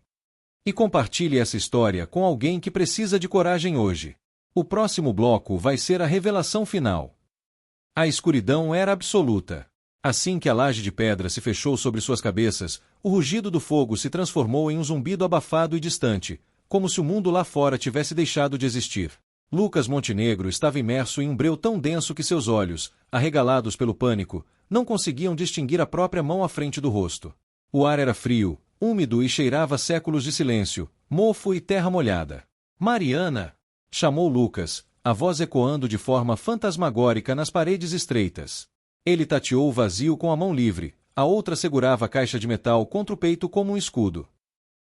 E compartilhe essa história com alguém que precisa de coragem hoje. O próximo bloco vai ser a revelação final. A escuridão era absoluta. Assim que a laje de pedra se fechou sobre suas cabeças, o rugido do fogo se transformou em um zumbido abafado e distante, como se o mundo lá fora tivesse deixado de existir. Lucas Montenegro estava imerso em um breu tão denso que seus olhos, arregalados pelo pânico, não conseguiam distinguir a própria mão à frente do rosto. O ar era frio, úmido e cheirava séculos de silêncio, mofo e terra molhada. Mariana! Chamou Lucas, a voz ecoando de forma fantasmagórica nas paredes estreitas. Ele tateou o vazio com a mão livre, a outra segurava a caixa de metal contra o peito como um escudo.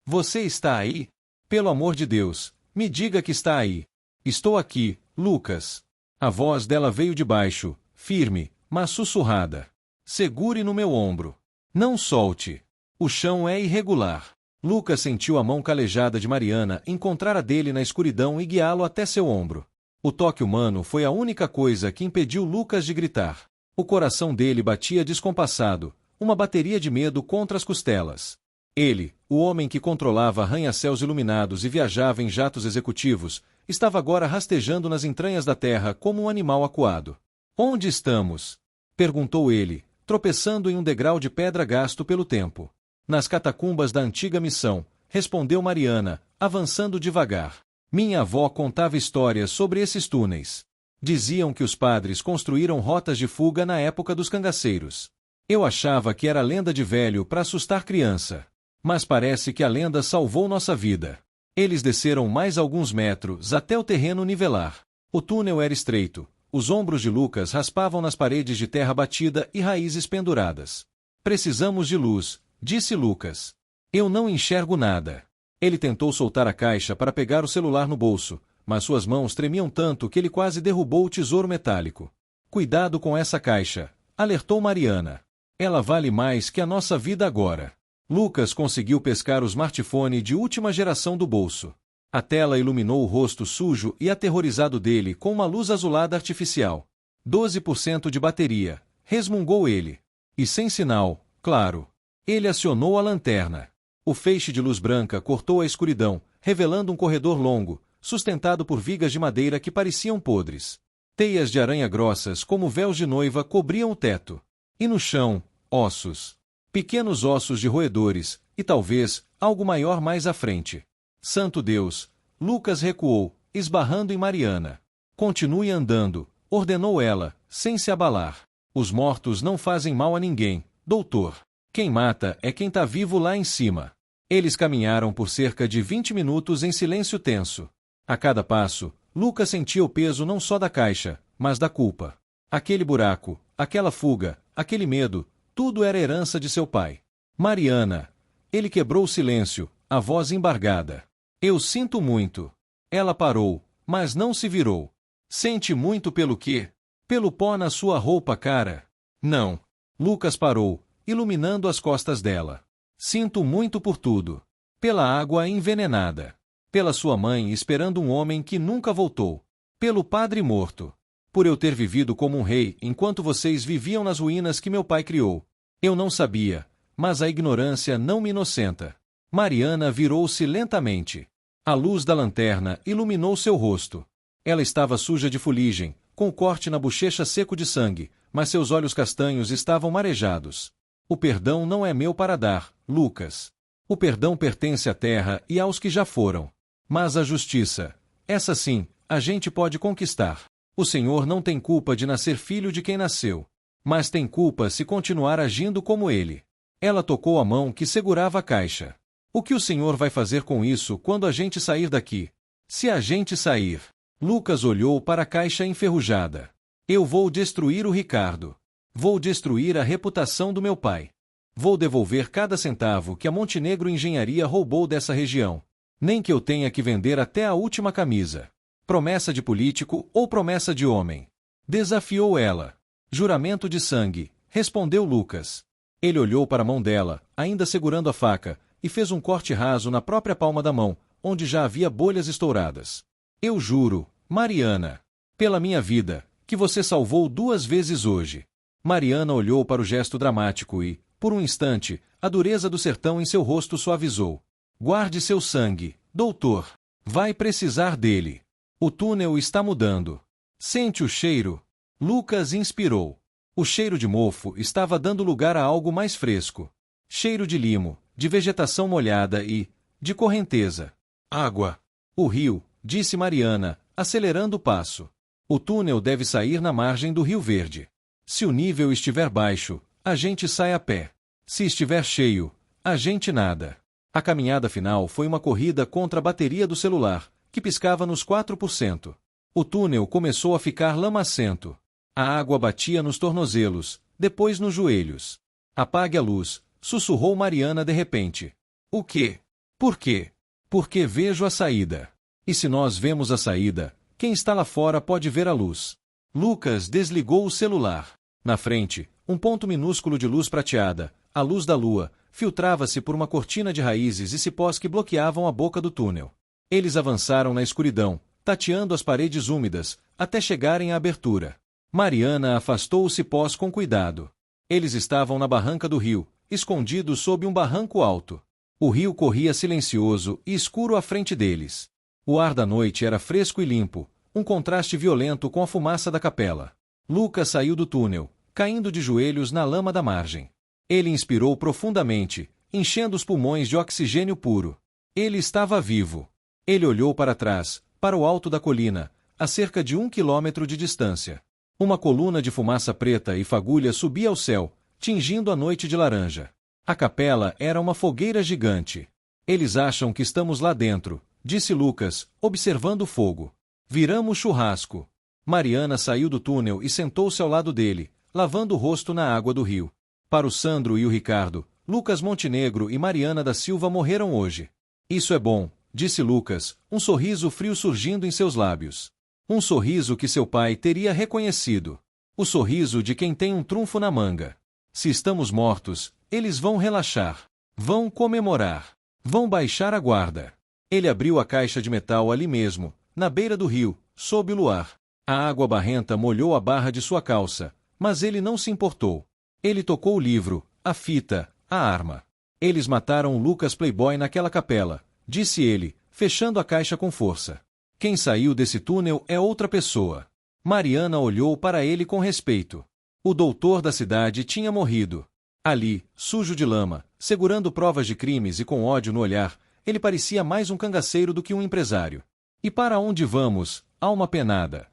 Você está aí? Pelo amor de Deus, me diga que está aí. Estou aqui, Lucas. A voz dela veio de baixo, firme, mas sussurrada. Segure no meu ombro. Não solte. O chão é irregular. Lucas sentiu a mão calejada de Mariana encontrar a dele na escuridão e guiá-lo até seu ombro. O toque humano foi a única coisa que impediu Lucas de gritar. O coração dele batia descompassado, uma bateria de medo contra as costelas. Ele, o homem que controlava arranha-céus iluminados e viajava em jatos executivos, estava agora rastejando nas entranhas da terra como um animal acuado. Onde estamos? Perguntou ele, tropeçando em um degrau de pedra gasto pelo tempo. Nas catacumbas da antiga missão, respondeu Mariana, avançando devagar. Minha avó contava histórias sobre esses túneis. Diziam que os padres construíram rotas de fuga na época dos cangaceiros. Eu achava que era lenda de velho para assustar criança. Mas parece que a lenda salvou nossa vida. Eles desceram mais alguns metros até o terreno nivelar. O túnel era estreito. Os ombros de Lucas raspavam nas paredes de terra batida e raízes penduradas. Precisamos de luz, disse Lucas. Eu não enxergo nada. Ele tentou soltar a caixa para pegar o celular no bolso, mas suas mãos tremiam tanto que ele quase derrubou o tesouro metálico. Cuidado com essa caixa, alertou Mariana. Ela vale mais que a nossa vida agora. Lucas conseguiu pescar o smartphone de última geração do bolso. A tela iluminou o rosto sujo e aterrorizado dele com uma luz azulada artificial. 12% de bateria, resmungou ele. E sem sinal, claro. Ele acionou a lanterna. O feixe de luz branca cortou a escuridão, revelando um corredor longo, sustentado por vigas de madeira que pareciam podres. Teias de aranha grossas como véus de noiva cobriam o teto. E no chão, ossos. Pequenos ossos de roedores, e talvez, algo maior mais à frente. Santo Deus! Lucas recuou, esbarrando em Mariana. Continue andando, ordenou ela, sem se abalar. Os mortos não fazem mal a ninguém, doutor. Quem mata é quem tá vivo lá em cima. Eles caminharam por cerca de 20 minutos em silêncio tenso. A cada passo, Lucas sentia o peso não só da caixa, mas da culpa. Aquele buraco, aquela fuga, aquele medo, tudo era herança de seu pai. Mariana. Ele quebrou o silêncio, a voz embargada. Eu sinto muito. Ela parou, mas não se virou. Sente muito pelo quê? Pelo pó na sua roupa, cara? Não. Lucas parou, iluminando as costas dela. Sinto muito por tudo. Pela água envenenada. Pela sua mãe esperando um homem que nunca voltou. Pelo padre morto. Por eu ter vivido como um rei enquanto vocês viviam nas ruínas que meu pai criou. Eu não sabia, mas a ignorância não me inocenta. Mariana virou-se lentamente. A luz da lanterna iluminou seu rosto. Ela estava suja de fuligem, com o corte na bochecha seco de sangue, mas seus olhos castanhos estavam marejados. O perdão não é meu para dar, Lucas. O perdão pertence à terra e aos que já foram. Mas a justiça, essa sim, a gente pode conquistar. O Senhor não tem culpa de nascer filho de quem nasceu. Mas tem culpa se continuar agindo como ele. Ela tocou a mão que segurava a caixa. O que o Senhor vai fazer com isso quando a gente sair daqui? Se a gente sair... Lucas olhou para a caixa enferrujada. Eu vou destruir o Ricardo. Vou destruir a reputação do meu pai. Vou devolver cada centavo que a Montenegro Engenharia roubou dessa região. Nem que eu tenha que vender até a última camisa. Promessa de político ou promessa de homem? Desafiou ela. Juramento de sangue, respondeu Lucas. Ele olhou para a mão dela, ainda segurando a faca, e fez um corte raso na própria palma da mão, onde já havia bolhas estouradas. Eu juro, Mariana, pela minha vida, que você salvou 2 vezes hoje. Mariana olhou para o gesto dramático e, por um instante, a dureza do sertão em seu rosto suavizou. Guarde seu sangue, doutor. Vai precisar dele. O túnel está mudando. Sente o cheiro? Lucas inspirou. O cheiro de mofo estava dando lugar a algo mais fresco. Cheiro de limo, de vegetação molhada e de correnteza. Água. O rio, disse Mariana, acelerando o passo. O túnel deve sair na margem do Rio Verde. Se o nível estiver baixo, a gente sai a pé. Se estiver cheio, a gente nada. A caminhada final foi uma corrida contra a bateria do celular, que piscava nos 4%. O túnel começou a ficar lamacento. A água batia nos tornozelos, depois nos joelhos. Apague a luz, sussurrou Mariana de repente. O quê? Por quê? Porque vejo a saída. E se nós vemos a saída, quem está lá fora pode ver a luz. Lucas desligou o celular. Na frente, um ponto minúsculo de luz prateada, a luz da lua, filtrava-se por uma cortina de raízes e cipós que bloqueavam a boca do túnel. Eles avançaram na escuridão, tateando as paredes úmidas, até chegarem à abertura. Mariana afastou os cipós com cuidado. Eles estavam na barranca do rio, escondidos sob um barranco alto. O rio corria silencioso e escuro à frente deles. O ar da noite era fresco e limpo, um contraste violento com a fumaça da capela. Lucas saiu do túnel, caindo de joelhos na lama da margem. Ele inspirou profundamente, enchendo os pulmões de oxigênio puro. Ele estava vivo. Ele olhou para trás, para o alto da colina, a cerca de 1 quilômetro de distância. Uma coluna de fumaça preta e fagulha subia ao céu, tingindo a noite de laranja. A capela era uma fogueira gigante. Eles acham que estamos lá dentro, disse Lucas, observando o fogo. Viramos churrasco. Mariana saiu do túnel e sentou-se ao lado dele, lavando o rosto na água do rio. Para o Sandro e o Ricardo, Lucas Montenegro e Mariana da Silva morreram hoje. Isso é bom, disse Lucas, um sorriso frio surgindo em seus lábios. Um sorriso que seu pai teria reconhecido. O sorriso de quem tem um trunfo na manga. Se estamos mortos, eles vão relaxar. Vão comemorar. Vão baixar a guarda. Ele abriu a caixa de metal ali mesmo, na beira do rio, sob o luar. A água barrenta molhou a barra de sua calça, mas ele não se importou. Ele tocou o livro, a fita, a arma. Eles mataram o Lucas Playboy naquela capela, disse ele, fechando a caixa com força. Quem saiu desse túnel é outra pessoa. Mariana olhou para ele com respeito. O doutor da cidade tinha morrido. Ali, sujo de lama, segurando provas de crimes e com ódio no olhar, ele parecia mais um cangaceiro do que um empresário. E para onde vamos, alma penada?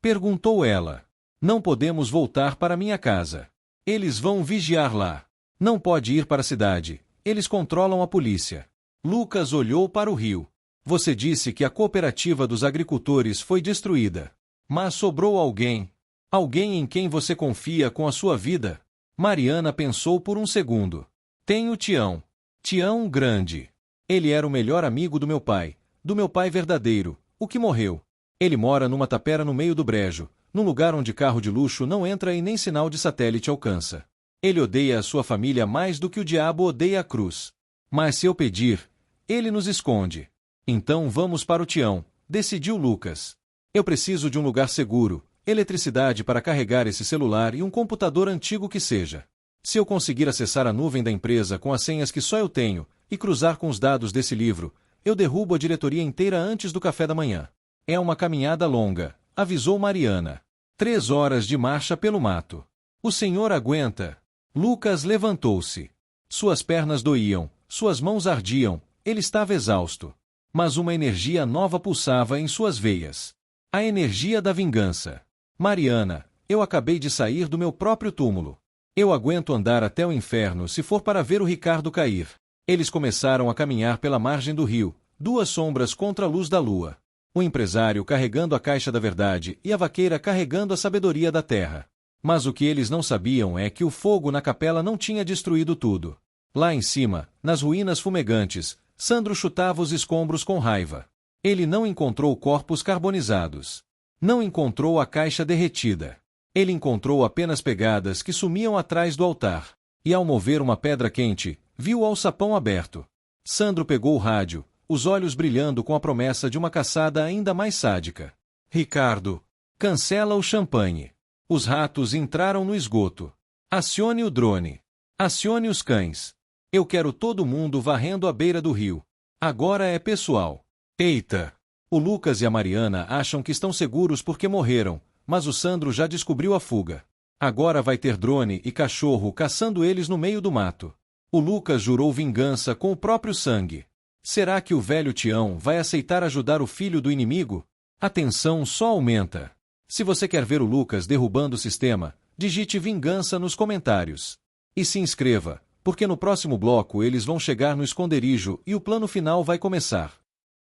Perguntou ela. Não podemos voltar para minha casa. Eles vão vigiar lá. Não pode ir para a cidade. Eles controlam a polícia. Lucas olhou para o rio. Você disse que a cooperativa dos agricultores foi destruída. Mas sobrou alguém. Alguém em quem você confia com a sua vida? Mariana pensou por um segundo. Tenho Tião. Tião grande. Ele era o melhor amigo do meu pai verdadeiro, o que morreu. Ele mora numa tapera no meio do brejo, num lugar onde carro de luxo não entra e nem sinal de satélite alcança. Ele odeia a sua família mais do que o diabo odeia a cruz. Mas se eu pedir, ele nos esconde. Então vamos para o Tião, decidiu Lucas. Eu preciso de um lugar seguro, eletricidade para carregar esse celular e um computador antigo que seja. Se eu conseguir acessar a nuvem da empresa com as senhas que só eu tenho e cruzar com os dados desse livro, eu derrubo a diretoria inteira antes do café da manhã. É uma caminhada longa, avisou Mariana. 3 horas de marcha pelo mato. O senhor aguenta? Lucas levantou-se. Suas pernas doíam, suas mãos ardiam, ele estava exausto. Mas uma energia nova pulsava em suas veias. A energia da vingança. Mariana, eu acabei de sair do meu próprio túmulo. Eu aguento andar até o inferno se for para ver o Ricardo cair. Eles começaram a caminhar pela margem do rio, 2 sombras contra a luz da lua. O empresário carregando a caixa da verdade e a vaqueira carregando a sabedoria da terra. Mas o que eles não sabiam é que o fogo na capela não tinha destruído tudo. Lá em cima, nas ruínas fumegantes, Sandro chutava os escombros com raiva. Ele não encontrou corpos carbonizados. Não encontrou a caixa derretida. Ele encontrou apenas pegadas que sumiam atrás do altar. E ao mover uma pedra quente, viu o alçapão aberto. Sandro pegou o rádio, os olhos brilhando com a promessa de uma caçada ainda mais sádica. Ricardo, cancela o champanhe. Os ratos entraram no esgoto. Acione o drone. Acione os cães. Eu quero todo mundo varrendo a beira do rio. Agora é pessoal. Eita! O Lucas e a Mariana acham que estão seguros porque morreram, mas o Sandro já descobriu a fuga. Agora vai ter drone e cachorro caçando eles no meio do mato. O Lucas jurou vingança com o próprio sangue. Será que o velho Tião vai aceitar ajudar o filho do inimigo? A tensão só aumenta. Se você quer ver o Lucas derrubando o sistema, digite vingança nos comentários. E se inscreva, porque no próximo bloco eles vão chegar no esconderijo e o plano final vai começar.